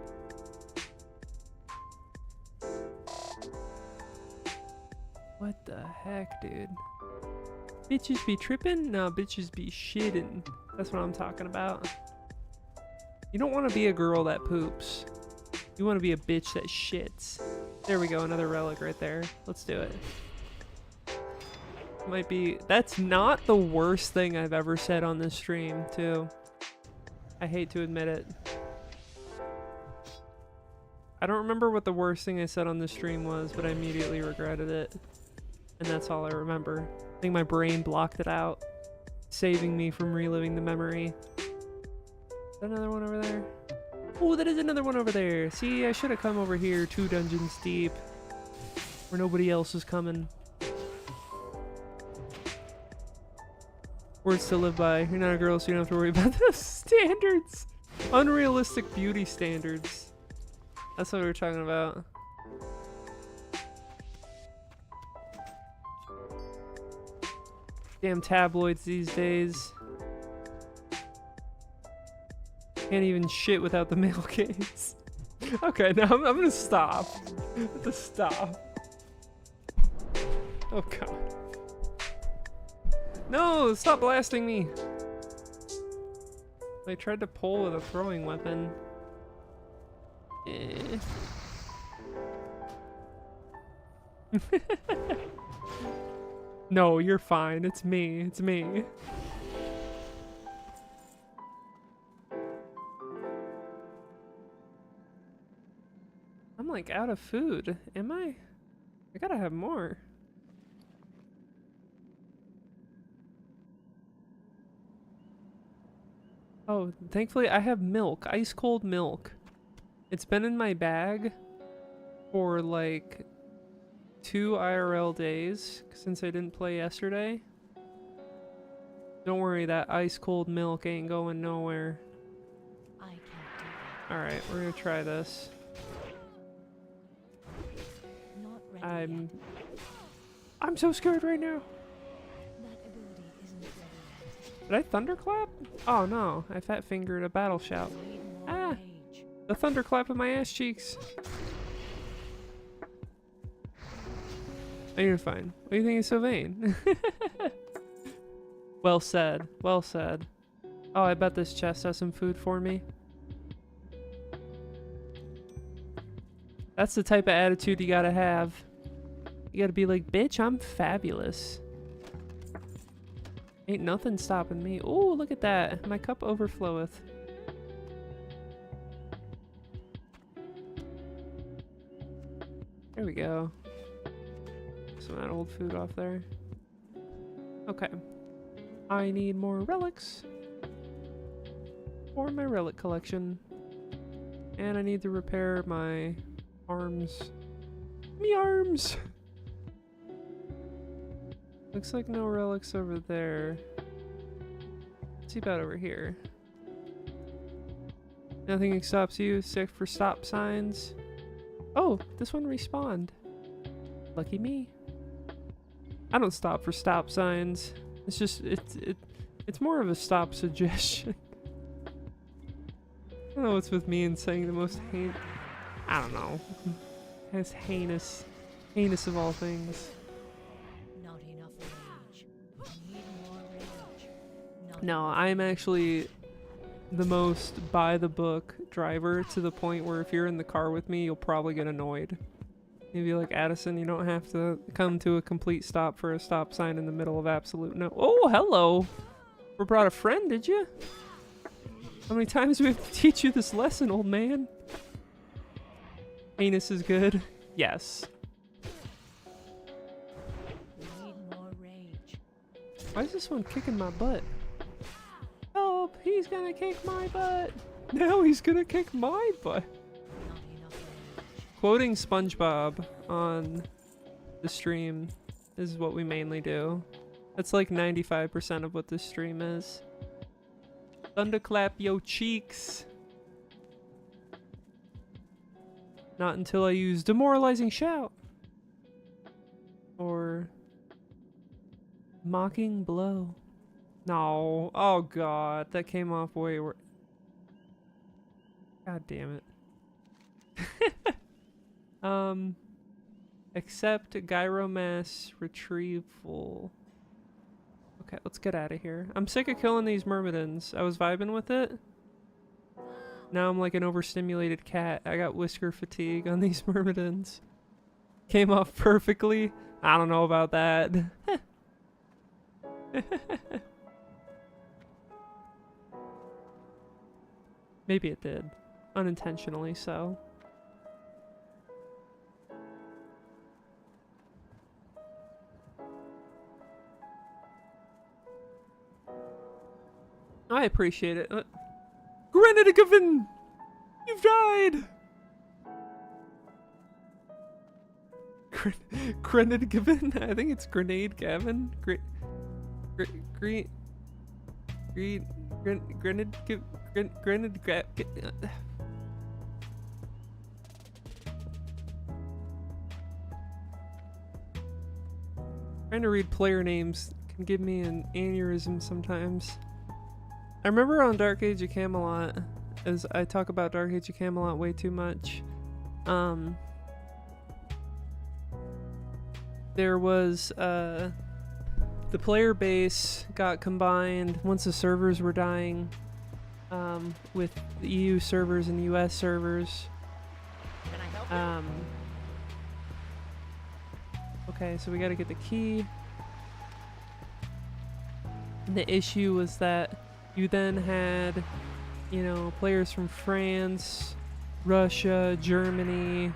What the heck, dude? Bitches be tripping? No, bitches be shitting. That's what I'm talking about. You don't want to be a girl that poops. You want to be a bitch that shits. There we go, another relic right there. Let's do it. Might be... That's not the worst thing I've ever said on this stream, too. I hate to admit it. I don't remember what the worst thing I said on this stream was, but I immediately regretted it. And that's all I remember. I think my brain blocked it out, saving me from reliving the memory. Is that another one over there? Oh, that is another one over there. See, I should have come over here 2 dungeons deep, where nobody else is coming. Words to live by. You're not a girl, so you don't have to worry about those standards. Unrealistic beauty standards. That's what we were talking about. Damn tabloids these days. Can't even shit without the male gaze. Okay, now I'm gonna stop. I have to stop. Oh god. No, stop blasting me. I tried to pull with a throwing weapon. Eh. No, you're fine. It's me. It's me. I'm like out of food. Am I? I gotta have more. Oh, thankfully I have milk. Ice cold milk. It's been in my bag for like 2 IRL days since I didn't play yesterday. Don't worry, that ice cold milk ain't going nowhere. I can't do that. Alright, we're gonna try this. Not ready yet. I'm so scared right now. That ability isn't ready yet. Did I thunderclap? Oh no, I fat fingered a battle shout. Need more Ah. rage. The thunderclap of my ass cheeks. Oh, you're fine. What do you think is so vain? Well said. Well said. Oh, I bet this chest has some food for me. That's the type of attitude you gotta have. You gotta be like, bitch, I'm fabulous. Ain't nothing stopping me. Oh, look at that. My cup overfloweth. There we go. Some of that old food off there. Okay. I need more relics for my relic collection. And I need to repair my arms. Me arms! Looks like no relics over there. Let's see about over here. Nothing stops you, except for stop signs. Oh, this one respawned. Lucky me. I don't stop for stop signs. It's just, it's more of a stop suggestion. I don't know what's with me and saying the most I don't know. As heinous of all things. Not enough rage. Need more rage. Not No, enough I'm actually the most by the book driver, to the point where if you're in the car with me, you'll probably get annoyed. Maybe like Addison, you don't have to come to a complete stop for a stop sign in the middle of absolute no. Oh, hello. We brought a friend, did you? How many times do we have to teach you this lesson, old man? Anus is good. Yes. need more rage. Why is this one kicking my butt? Help! He's gonna kick my butt! Now he's gonna kick my butt! Not enough rage. Quoting SpongeBob on the stream is what we mainly do. That's like 95% of what this stream is. Thunderclap yo cheeks! Not until I use demoralizing shout. Or mocking blow. No. Oh god, that came off way where. God damn it. Accept gyromass retrieval. Okay, let's get out of here. I'm sick of killing these myrmidons. I was vibing with it. Now I'm like an overstimulated cat. I got whisker fatigue on these myrmidons. Came off perfectly. I don't know about that. Maybe it did. Unintentionally so. I appreciate it. Granted, Gavin! You've died! Grenade Gavin? I think it's Grenade Gavin. Grenade Trying to read player names can give me an aneurysm sometimes. I remember on Dark Age of Camelot, as I talk about Dark Age of Camelot way too much, there was, the player base got combined once the servers were dying, with the EU servers and US servers. Can I help you? Okay, so we gotta get the key. And the issue was that you then had, you know, players from France, Russia, Germany,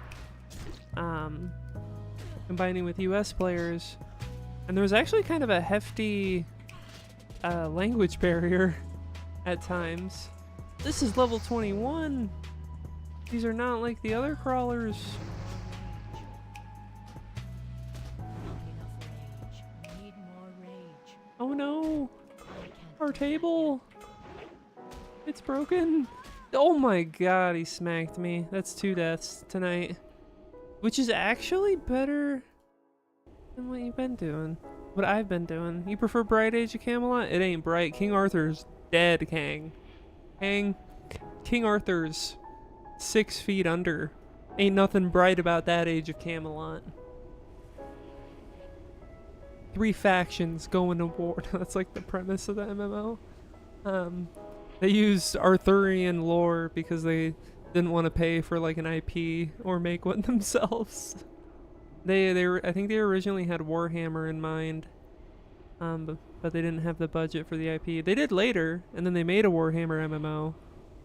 combining with US players. And there was actually kind of a hefty language barrier at times. This is level 21. These are not like the other crawlers. Not enough rage. Need more rage. Oh no, I can't our do that table. It's broken. Oh my god, he smacked me. That's 2 deaths tonight. Which is actually better than what you've been doing. What I've been doing. You prefer Bright Age of Camelot? It ain't bright. King Arthur's dead, Kang. King Arthur's 6 feet under. Ain't nothing bright about that Age of Camelot. 3 factions going to war. That's like the premise of the MMO. They used Arthurian lore because they didn't want to pay for like an IP or make one themselves. I think they originally had Warhammer in mind, but they didn't have the budget for the IP. They did later, and then they made a Warhammer MMO,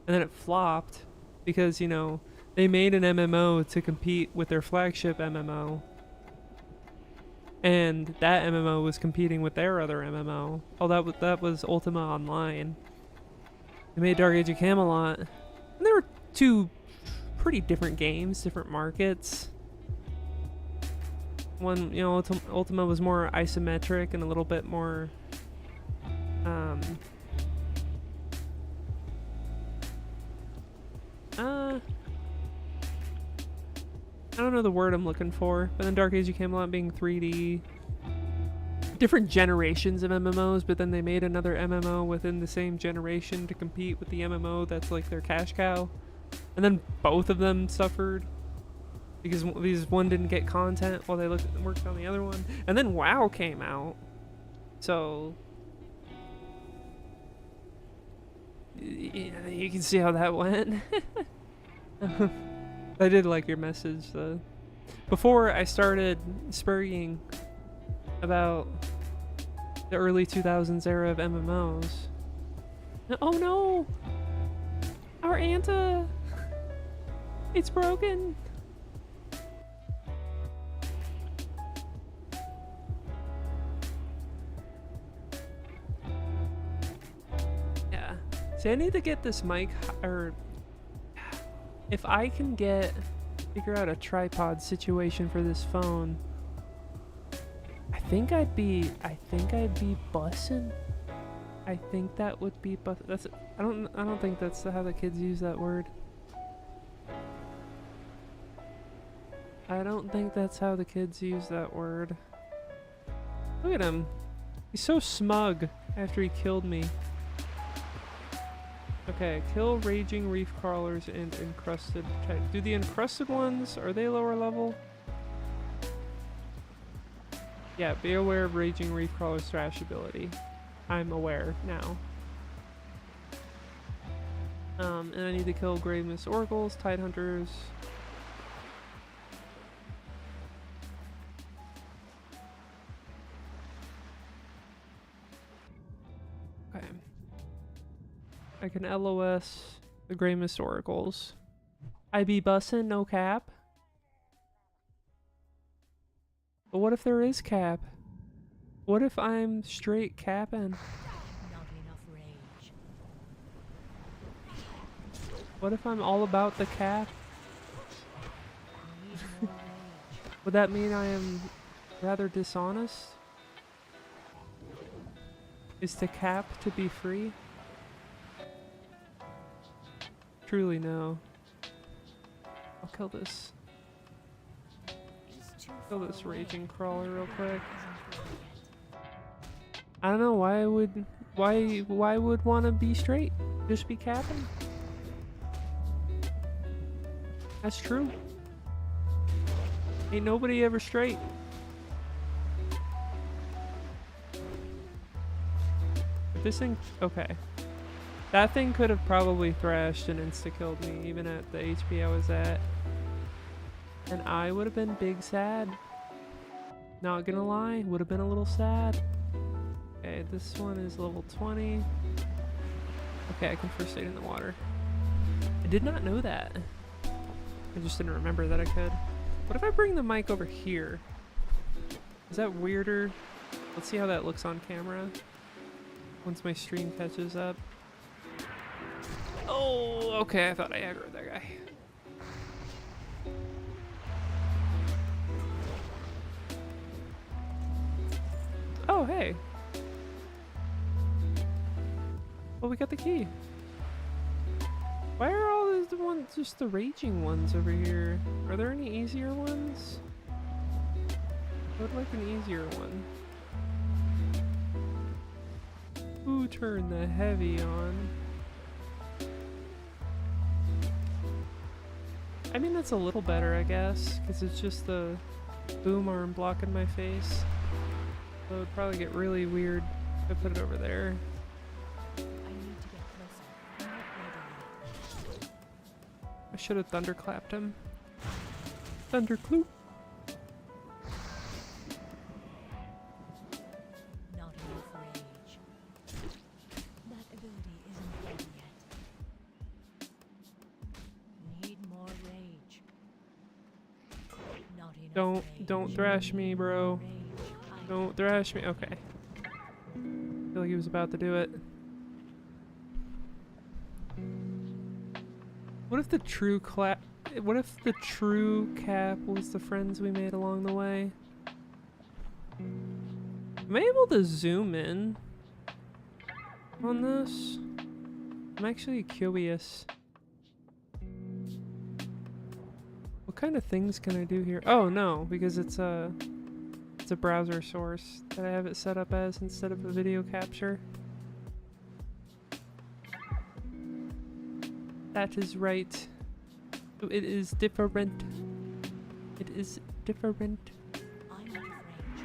and then it flopped because, you know, they made an MMO to compete with their flagship MMO, and that MMO was competing with their other MMO. Oh, that was Ultima Online. They made Dark Age of Camelot, and there were 2 pretty different games, different markets. One, you know, Ultima was more isometric and a little bit more, I don't know the word I'm looking for, but then Dark Age of Camelot being 3D. Different generations of MMOs, but then they made another MMO within the same generation to compete with the MMO that's like their cash cow. And then both of them suffered because one didn't get content while they worked on the other one. And then WoW came out. So you can see how that went. I did like your message though. Before I started spurring about the early 2000s era of MMOs. Oh no! Our Anta! It's broken! Yeah. See, I need to get this mic, or if I can figure out a tripod situation for this phone, I think I'd be bussin'. I think that would be I don't think that's how the kids use that word. I don't think that's how the kids use that word. Look at him. He's so smug after he killed me. Okay, kill raging reef crawlers and encrusted. Okay, do the encrusted ones, are they lower level? Yeah, be aware of raging reef crawler's thrash ability. I'm aware now. And I need to kill grave miss oracles, tide hunters. Okay. I can LOS the grave miss oracles. I be bussin', no cap. But what if there is cap? What if I'm straight capping? Not enough rage. What if I'm all about the cap? Need more rage. Would that mean I am rather dishonest? Is to cap to be free? Truly no. I'll kill this. It's too Kill far this away. raging crawler real quick. Isn't ready yet. I don't know why I would want to be straight. Just be capping. That's true. Ain't nobody ever straight. If this thing, okay. That thing could have probably thrashed and insta-killed me even at the HP I was at. And I would have been big sad. Not gonna lie, would have been a little sad. Okay, this one is level 20. Okay, I can first aid in the water. I did not know that. I just didn't remember that I could. What if I bring the mic over here? Is that weirder? Let's see how that looks on camera. Once my stream catches up. Oh, okay, I thought I aggroed that guy. Oh, hey. Well, we got the key. Why are all the ones, just the raging ones over here? Are there any easier ones? I would like an easier one. Who turned the heavy on? I mean, that's a little better, I guess, because it's just the boom arm blocking my face. So it would probably get really weird if I put it over there. I need to get closer. I'm not ready yet. I should have thunderclapped him. Thundercloop. Not enough rage. That ability isn't ready yet. Need more rage. Not enough rage. Don't thrash me, bro. Rage. I Don't thrash me. Okay. I feel like he was about to do it. What if the true What if the true cap was the friends we made along the way? Am I able to zoom in on this? I'm actually curious. What kind of things can I do here? Oh no, because it's a browser source that I have it set up as instead of a video capture. That is right. So it is different. It is different. I'm out of range.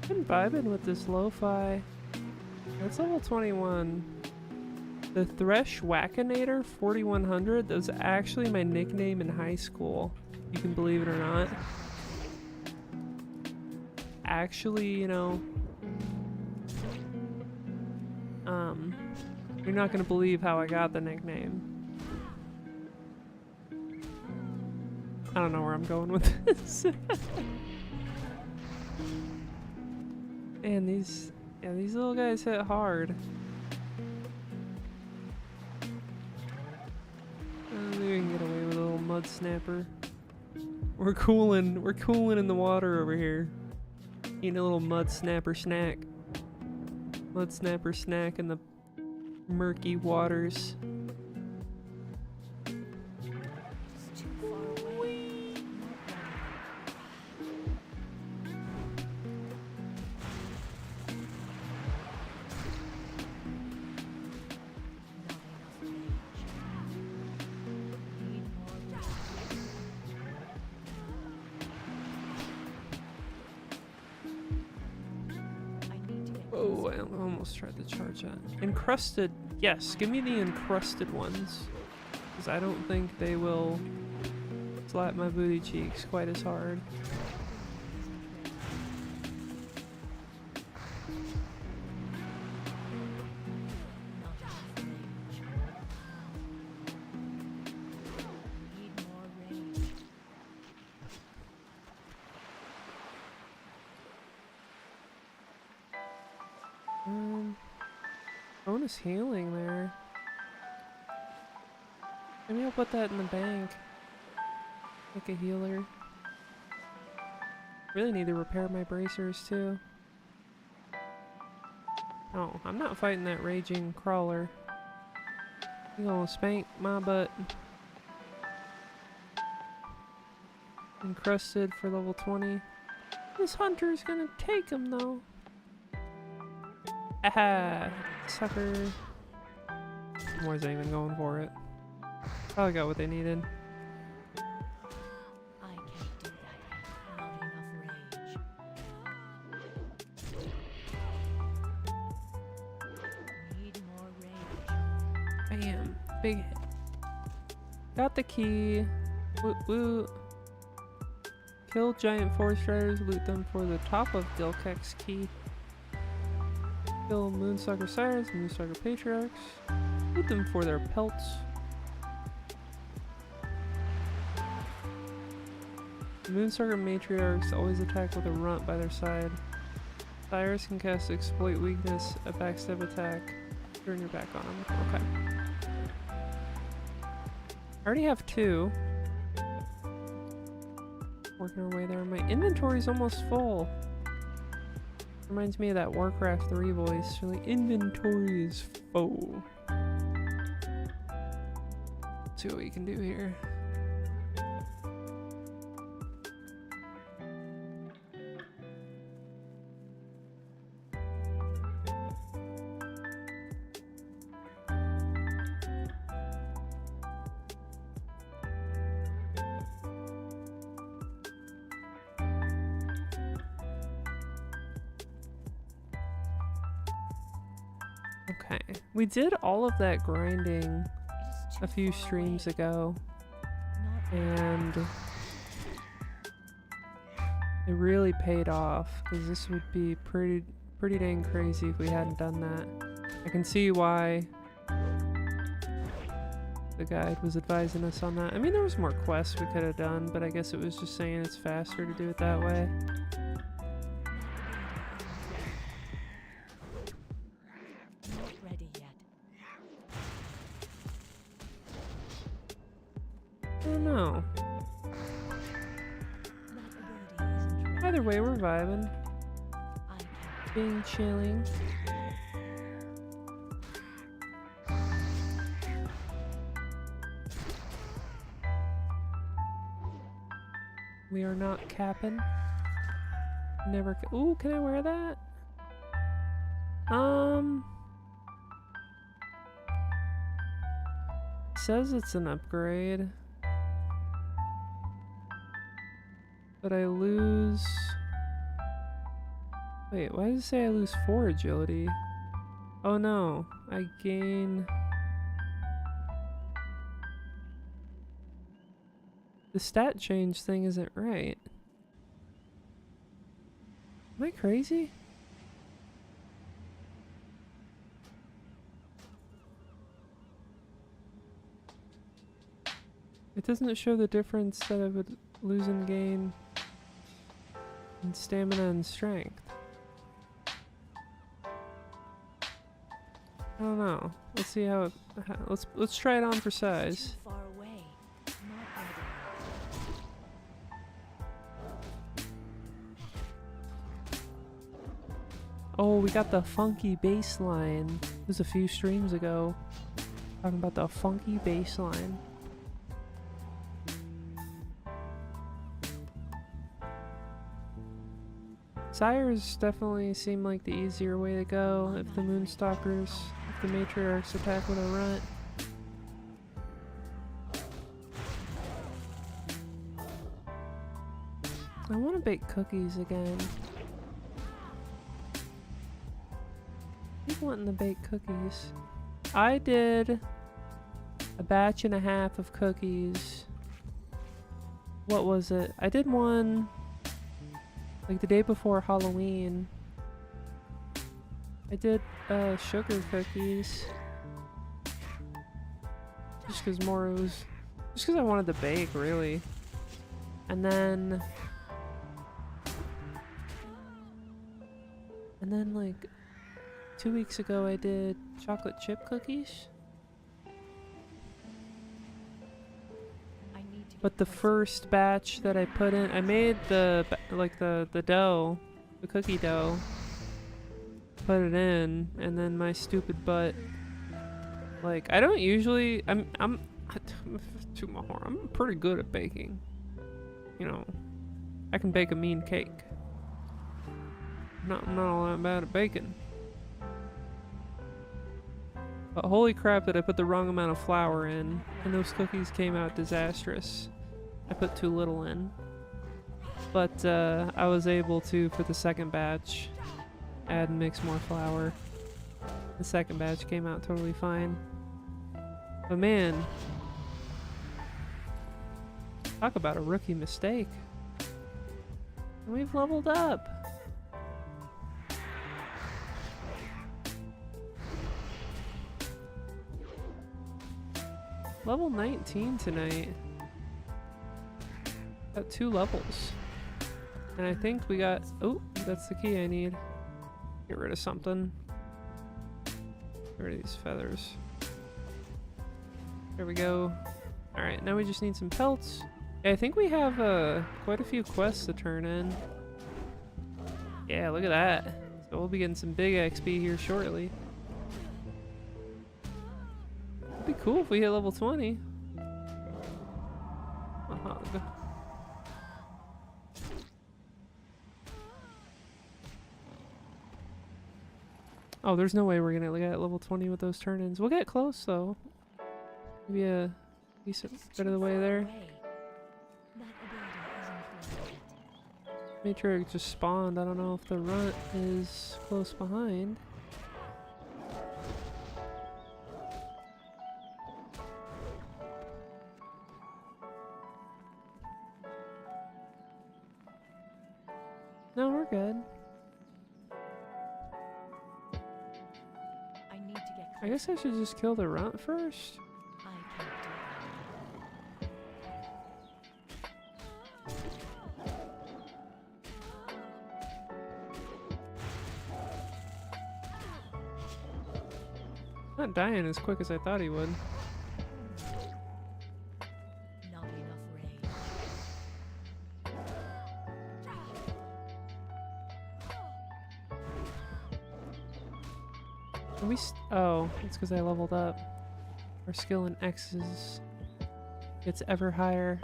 Been vibing with this lo-fi. That's level 21. The Thresh Wackinator 4100, that was actually my nickname in high school. You can believe it or not. Actually, you know, you're not gonna believe how I got the nickname. I don't know where I'm going with this. Man, these little guys hit hard. Maybe we can get away with a little mud snapper. We're cooling in the water over here. Eating a little mud snapper snack. Mud snapper snack in the murky waters. It's too far away. Not enough range. Need more range. I need to get Oh, I almost tried to charge that. Encrusted. Yes, give me the encrusted ones. Because I don't think they will slap my booty cheeks quite as hard. not enough range. Need more range. Bonus healing there. Maybe I'll put that in the bank. Like a healer. Really need to repair my bracers too. Oh, I'm not fighting that raging crawler. You gonna spank my butt. Encrusted for level 20. This hunter's gonna take him though. Aha! Sucker. Wasn't even going for it. Probably got what they needed. I can't do that. Not enough range. Need more range. Bam! Big hit. Got the key. Woot woot. Kill giant forest riders, loot them for the top of Dilkek's key. Kill Moonsucker Sirens and Moonsucker Patriarchs. Loot them for their pelts. The Moonsucker Matriarchs always attack with a runt by their side. Sires can cast Exploit Weakness, a backstab attack. Turn your back on them. Okay. I already have 2. Working our way there. My inventory's almost full. Reminds me of that Warcraft 3 voice. Really, inventory is full. Let's see what we can do here. Okay, we did all of that grinding It is too a few far streams away. ago, Not and it really paid off because this would be pretty dang crazy if we hadn't done that. I can see why the guide was advising us on that. I mean, there was more quests we could have done, but I guess it was just saying it's faster to do it that way. not ready yet. I don't know. That ability isn't ready. Either way, we're vibing, I can't. being chilling. We are not capping. Never. Ooh, can I wear that? Says it's an upgrade, but I lose. Wait, why does it say I lose 4 agility? Oh no, I gain. The stat change thing isn't right. Am I crazy? It doesn't show the difference that I would lose and gain in stamina and strength. I don't know. Let's see how it. Let's try it on for size. Too far away. Not ready. Oh, we got the funky bass line. It was a few streams ago. Talking about the funky bass line. Sires definitely seem like the easier way to go if the Moonstalkers, if the Matriarchs attack with a runt. I want to bake cookies again. I keep wanting to bake cookies. I did a batch and a half of cookies. What was it? I did one like the day before Halloween. I did sugar cookies. Just because just because I wanted to bake, really. And then like 2 weeks ago I did chocolate chip cookies. But the first batch that I put in, I made the dough, the cookie dough, put it in, and then my stupid butt, like, I don't usually, I'm pretty good at baking. You know, I can bake a mean cake. I'm not all that bad at baking. But holy crap that I put the wrong amount of flour in, and those cookies came out disastrous. I put too little in. But I was able to, for the second batch, add and mix more flour. The second batch came out totally fine. But man, talk about a rookie mistake. And we've leveled up. Level 19 tonight. Got 2 levels. And I think we got... Oh, that's the key I need. Get rid of something. Get rid of these feathers. There we go. Alright, now we just need some pelts. Yeah, I think we have quite a few quests to turn in. Yeah, look at that. So we'll be getting some big XP here shortly. It'd be cool if we hit level 20. Oh, there's no way we're gonna get at level 20 with those turn-ins. We'll get close though. Maybe a decent bit of the way there. Matriarch just spawned. I don't know if the runt is close behind. No, we're good. I guess I should just kill the runt first. I can't do that. Not dying as quick as I thought he would. Not enough range. Are we oh, it's because I leveled up. Our skill in X's gets ever higher.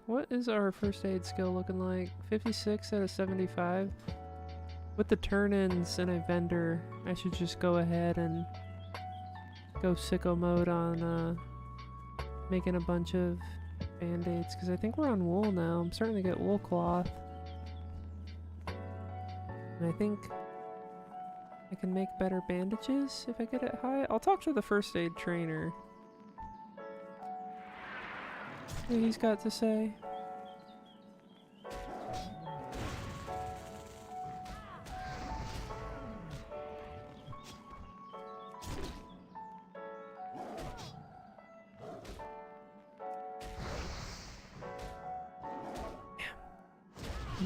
What is our first aid skill looking like? 56 out of 75. With the turn-ins and a vendor, I should just go ahead and go sicko mode on making a bunch of band-aids, because I think we're on wool now. I'm starting to get wool cloth. And I think I can make better bandages if I get it high. I'll talk to the first aid trainer. See what he's got to say.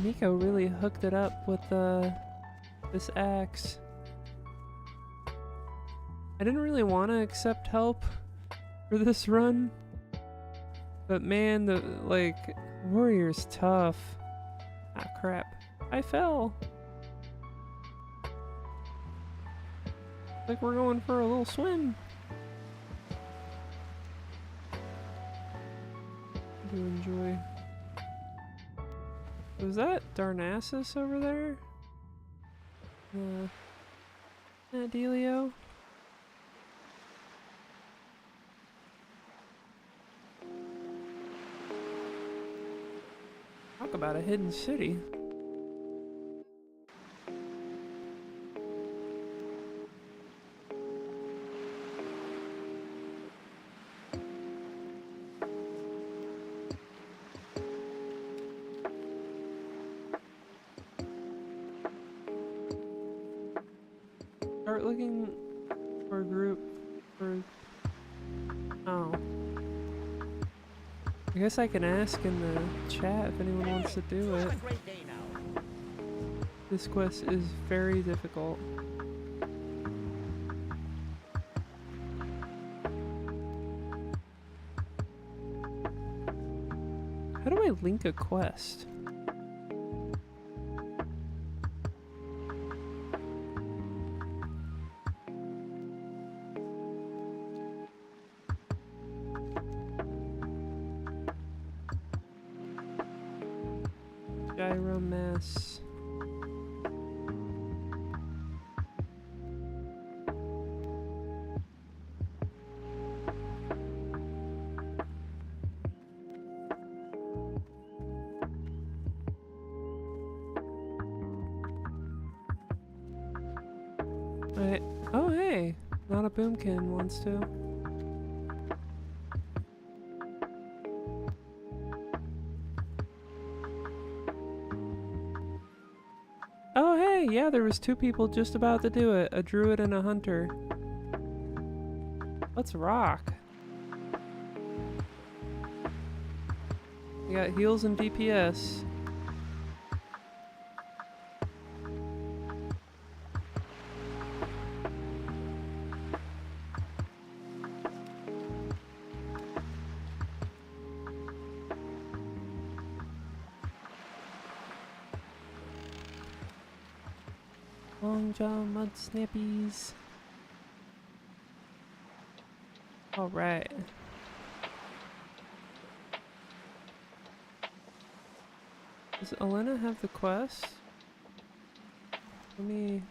Nico really hooked it up with this axe. I didn't really want to accept help for this run, but man, the warrior's tough. Ah, crap! I fell. Like we're going for a little swim. I do enjoy. Was that Darnassus over there? Delio? Talk about a hidden city. Start looking for a group for... Oh. I guess I can ask in the chat if anyone wants to do it. This quest is very difficult. How do I link a quest? Gyro mass. Oh hey, not a boomkin wants to. Oh hey, yeah, there was two people just about to do it, a druid and a hunter. Let's rock. We got heals and DPS. Long John Mud Snappies. Alright. Does Elena have the quest? Let me...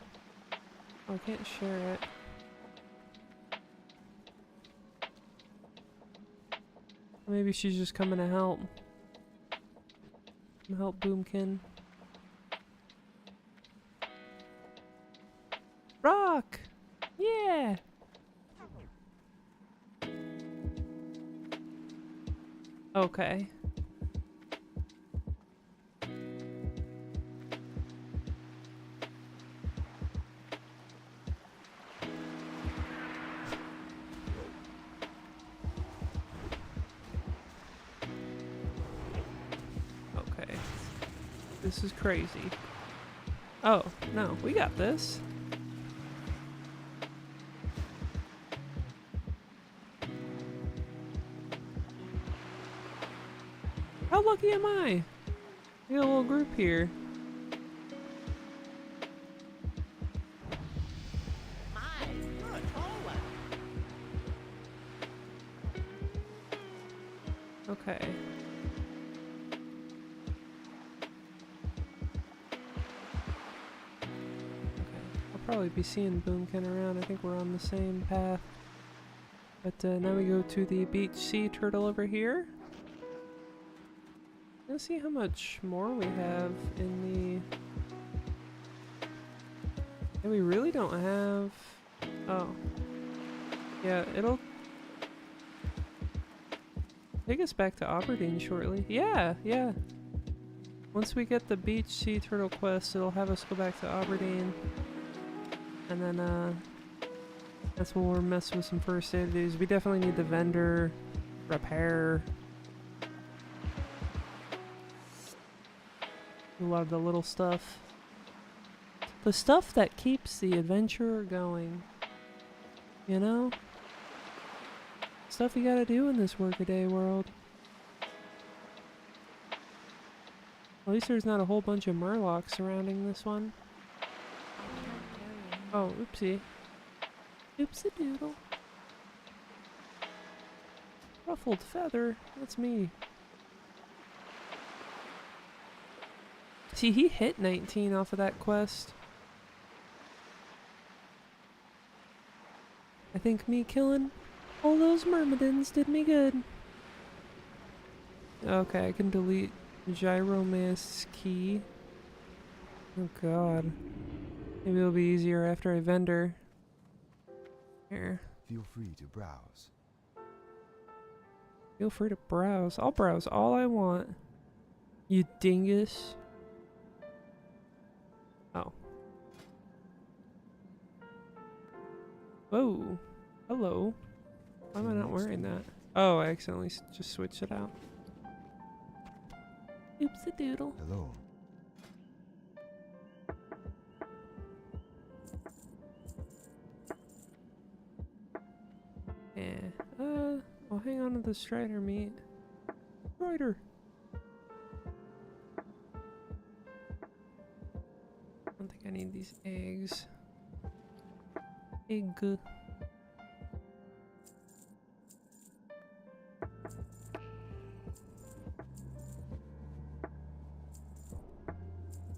Oh, I can't share it. Maybe she's just coming to help. Help Boomkin. Rock! Yeah! Okay. Okay. This is crazy. Oh, no, we got this. How lucky am I? We got a little group here. Okay. Okay. I'll probably be seeing Boomkin around. I think we're on the same path. But now we go to the beach sea turtle over here. Let's see how much more we have in the... Yeah, we really don't have... Oh. Yeah, it'll take us back to Aberdeen shortly. Yeah, yeah. Once we get the beach sea turtle quest, it'll have us go back to Aberdeen. And then, that's when we'll mess with some first aid duties. We definitely need the vendor, repair. A lot of the little stuff. The stuff that keeps the adventure going. You know? Stuff you gotta do in this workaday world. At least there's not a whole bunch of murlocs surrounding this one. Oh, oopsie. Oopsie doodle. Ruffled feather. That's me. See, he hit 19 off of that quest. I think me killing all those myrmidons did me good. Okay, I can delete Gyromast's key. Oh god. Maybe it'll be easier after I vendor. Here. Feel free to browse. Feel free to browse. I'll browse all I want. You dingus. Oh. Whoa. Hello. Why am I not wearing that? Oh, I accidentally just switched it out. Oopsie doodle. Hello. Yeah. I'll hang on to the strider meat. Strider. I don't think I need these eggs. Egg.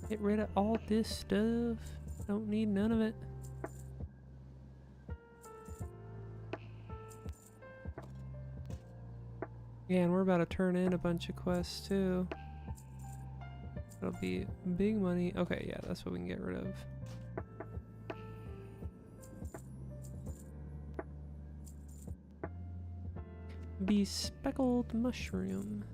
Get rid of all this stuff. Don't need none of it. Yeah, and we're about to turn in a bunch of quests too. That'll be big money. Okay, yeah, that's what we can get rid of. Bespeckled mushroom.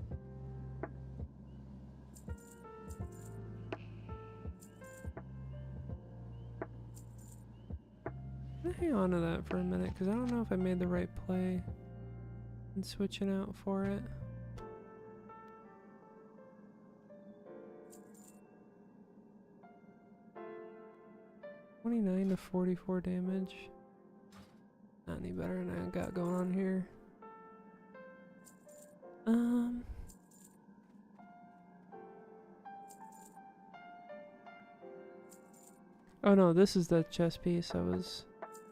I'm gonna hang on to that for a minute because I don't know if I made the right play in switching out for it. $29 to 44 damage. Not any better than I got going on here. Oh no, this is the chest piece I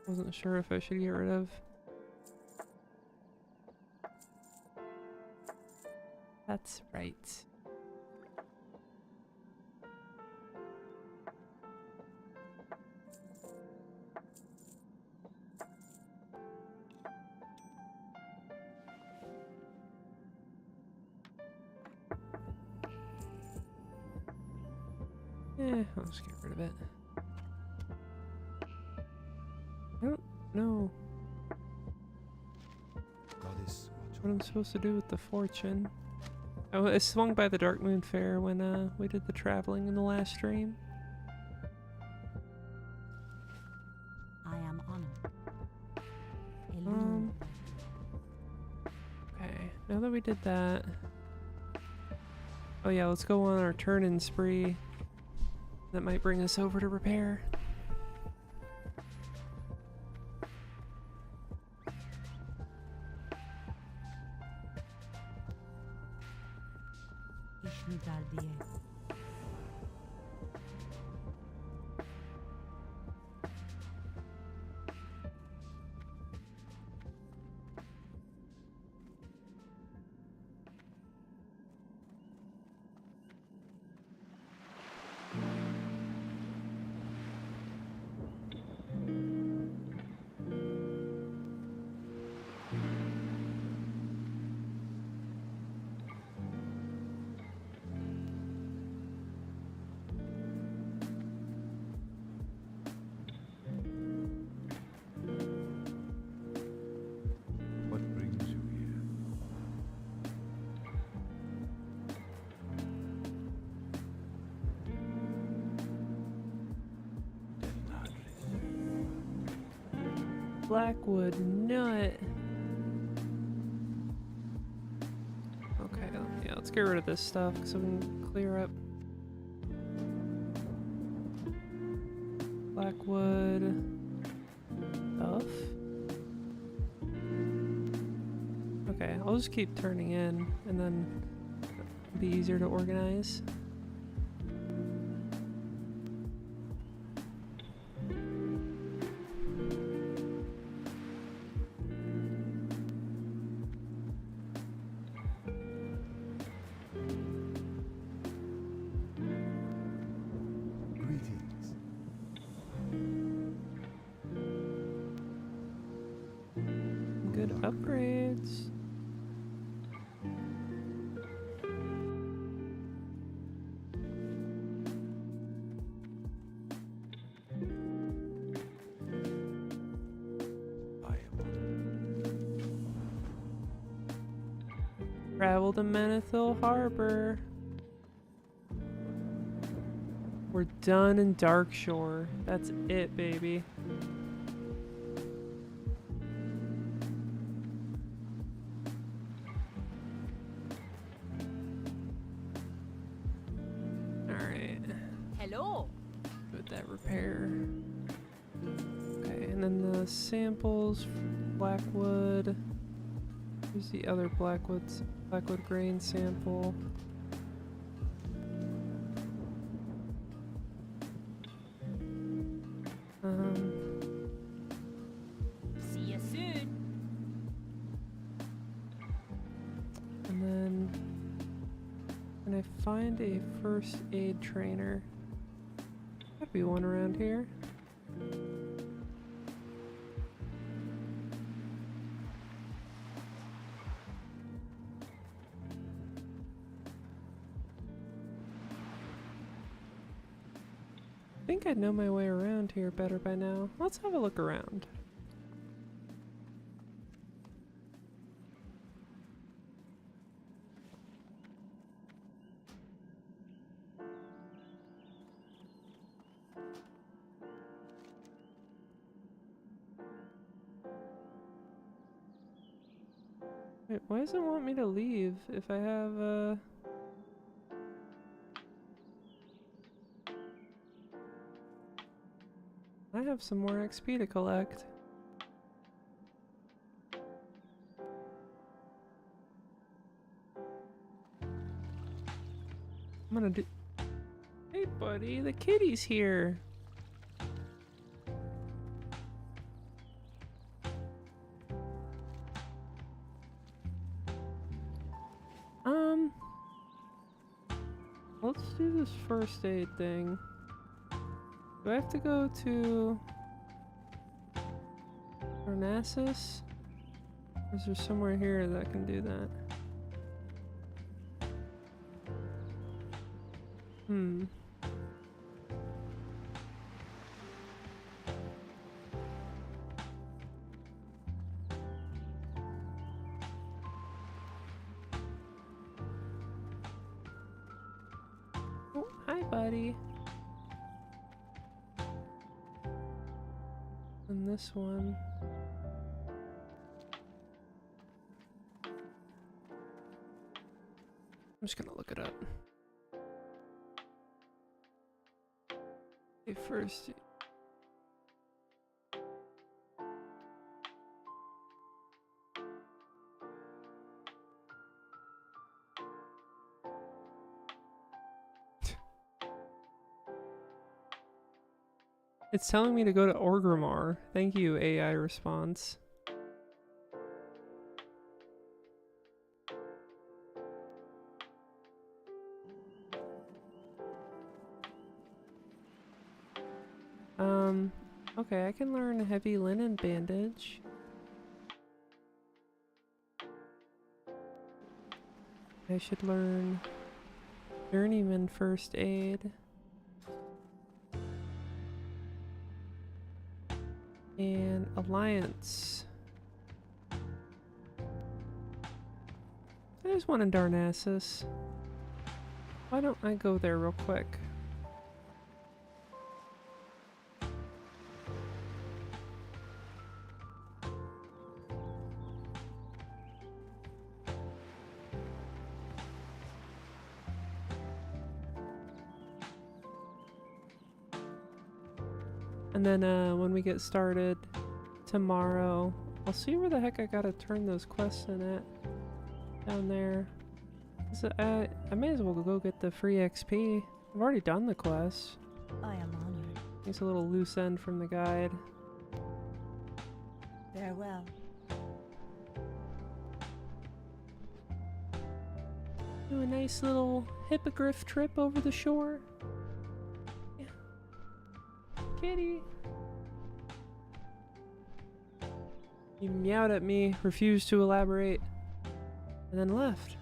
wasn't sure if I should get rid of. That's right. Yeah, I'll just get rid of it. I don't know Goddess, what I'm supposed to do with the fortune. I swung by the Dark Moon Fair when we did the traveling in the last stream. I am honored. Okay, now that we did that. Oh yeah, let's go on our turn-in spree. That might bring us over to repair. what brings you here? Blackwood nut. Okay, yeah, let's get rid of this stuff so we can clear up Blackwood stuff. Okay, I'll just keep turning in and then it'll be easier to organize. Greetings. Good upgrades. I am Travel to Manethil Harbor. We're done in Darkshore. That's it, baby. Alright. Hello. Put that repair. Okay, and then the samples, Blackwood. Here's the other Blackwood grain sample. See you soon. And then can I find a first aid trainer? Gotta be one around here. I think I know my way around here better by now. Let's have a look around. Wait, why does it want me to leave if I have I have some more XP to collect. I'm gonna do... Hey buddy, the kitty's here! Let's do this first aid thing. Do I have to go to Parnassus? Or is there somewhere here that can do that? Oh, hi buddy. And this one. I'm just gonna look it up. Okay, first. It's telling me to go to Orgrimmar. Thank you, AI response. Okay, I can learn heavy linen bandage. I should learn journeyman first aid. And alliance. There's one in Darnassus. Why don't I go there real quick? And then when we get started tomorrow, I'll see where the heck I gotta turn those quests in at. Down there. So, I may as well go get the free XP. I've already done the quest. I am honored. It's a little loose end from the guide. Farewell. Do a nice little hippogriff trip over the shore. Yeah. Kitty. He meowed at me, refused to elaborate, and then left.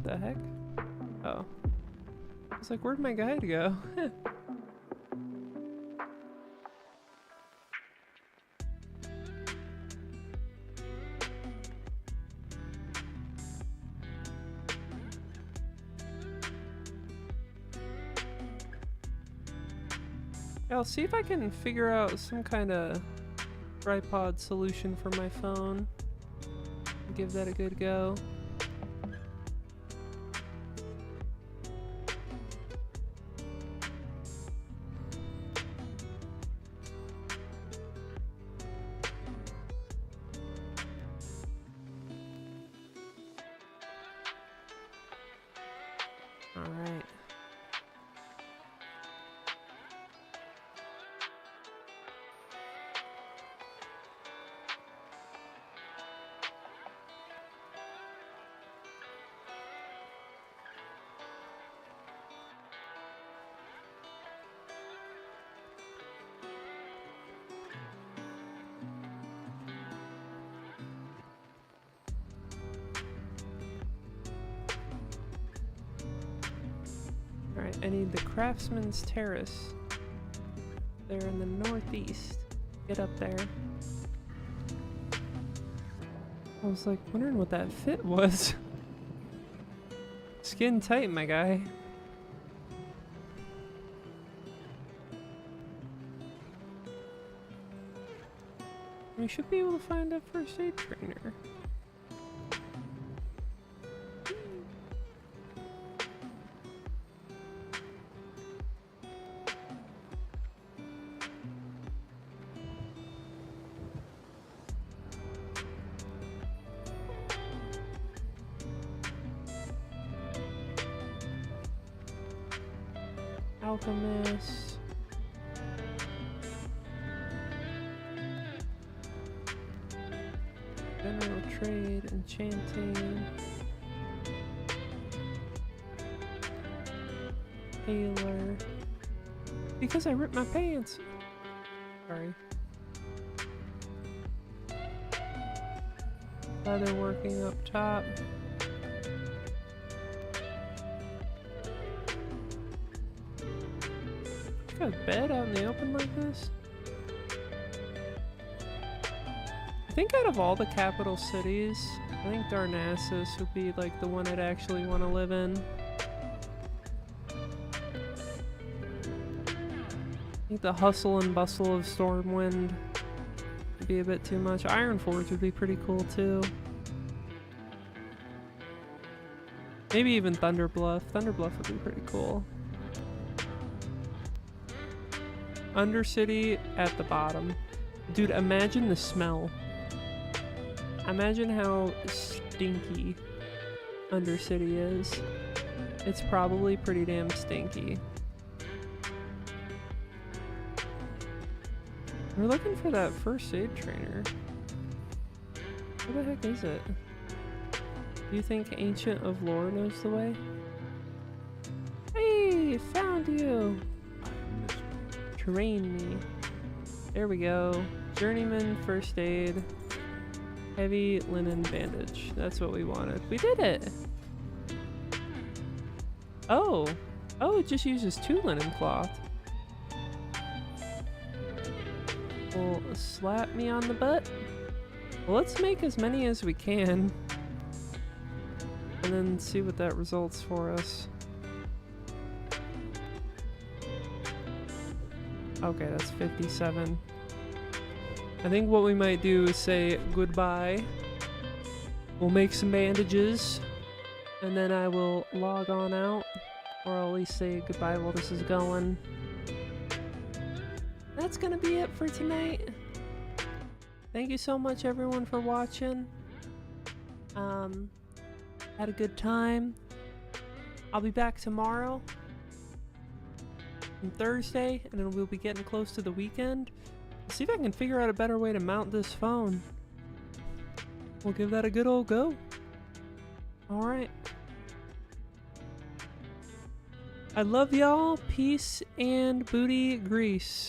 The heck? Oh. I was like, where'd my guide go? I'll see if I can figure out some kind of tripod solution for my phone. Give that a good go. Alright. Alright, I need the Craftsman's Terrace. They're in the northeast. Get up there. I was like wondering what that fit was. Skin tight, my guy. We should be able to find a first aid trainer. Alchemist. General trade, enchanting. Healer. Because I ripped my pants. Sorry. Leatherworking up top. Got a bed out in the open like this? I think out of all the capital cities, I think Darnassus would be like the one I'd actually want to live in. I think the hustle and bustle of Stormwind would be a bit too much. Ironforge would be pretty cool too. Maybe even Thunderbluff. Thunderbluff would be pretty cool. Undercity at the bottom. Dude, imagine the smell. Imagine how stinky Undercity is. It's probably pretty damn stinky. We're looking for that first aid trainer. Where the heck is it? Do you think Ancient of Lore knows the way? Hey, found you! Train me. There we go. Journeyman first aid. Heavy linen bandage. That's what we wanted. We did it! Oh! Oh, it just uses 2 linen cloth. Well, slap me on the butt. Well, let's make as many as we can. and then see what that results for us. Okay, that's 57. I think what we might do is say goodbye. We'll make some bandages, and then I will log on out, or I'll at least say goodbye while this is going. That's gonna be it for tonight. Thank you so much everyone for watching. Had a good time. I'll be back tomorrow and Thursday, and then we'll be getting close to the weekend. See if I can figure out a better way to mount this phone. We'll give that a good old go. Alright. I love y'all. Peace and booty grease.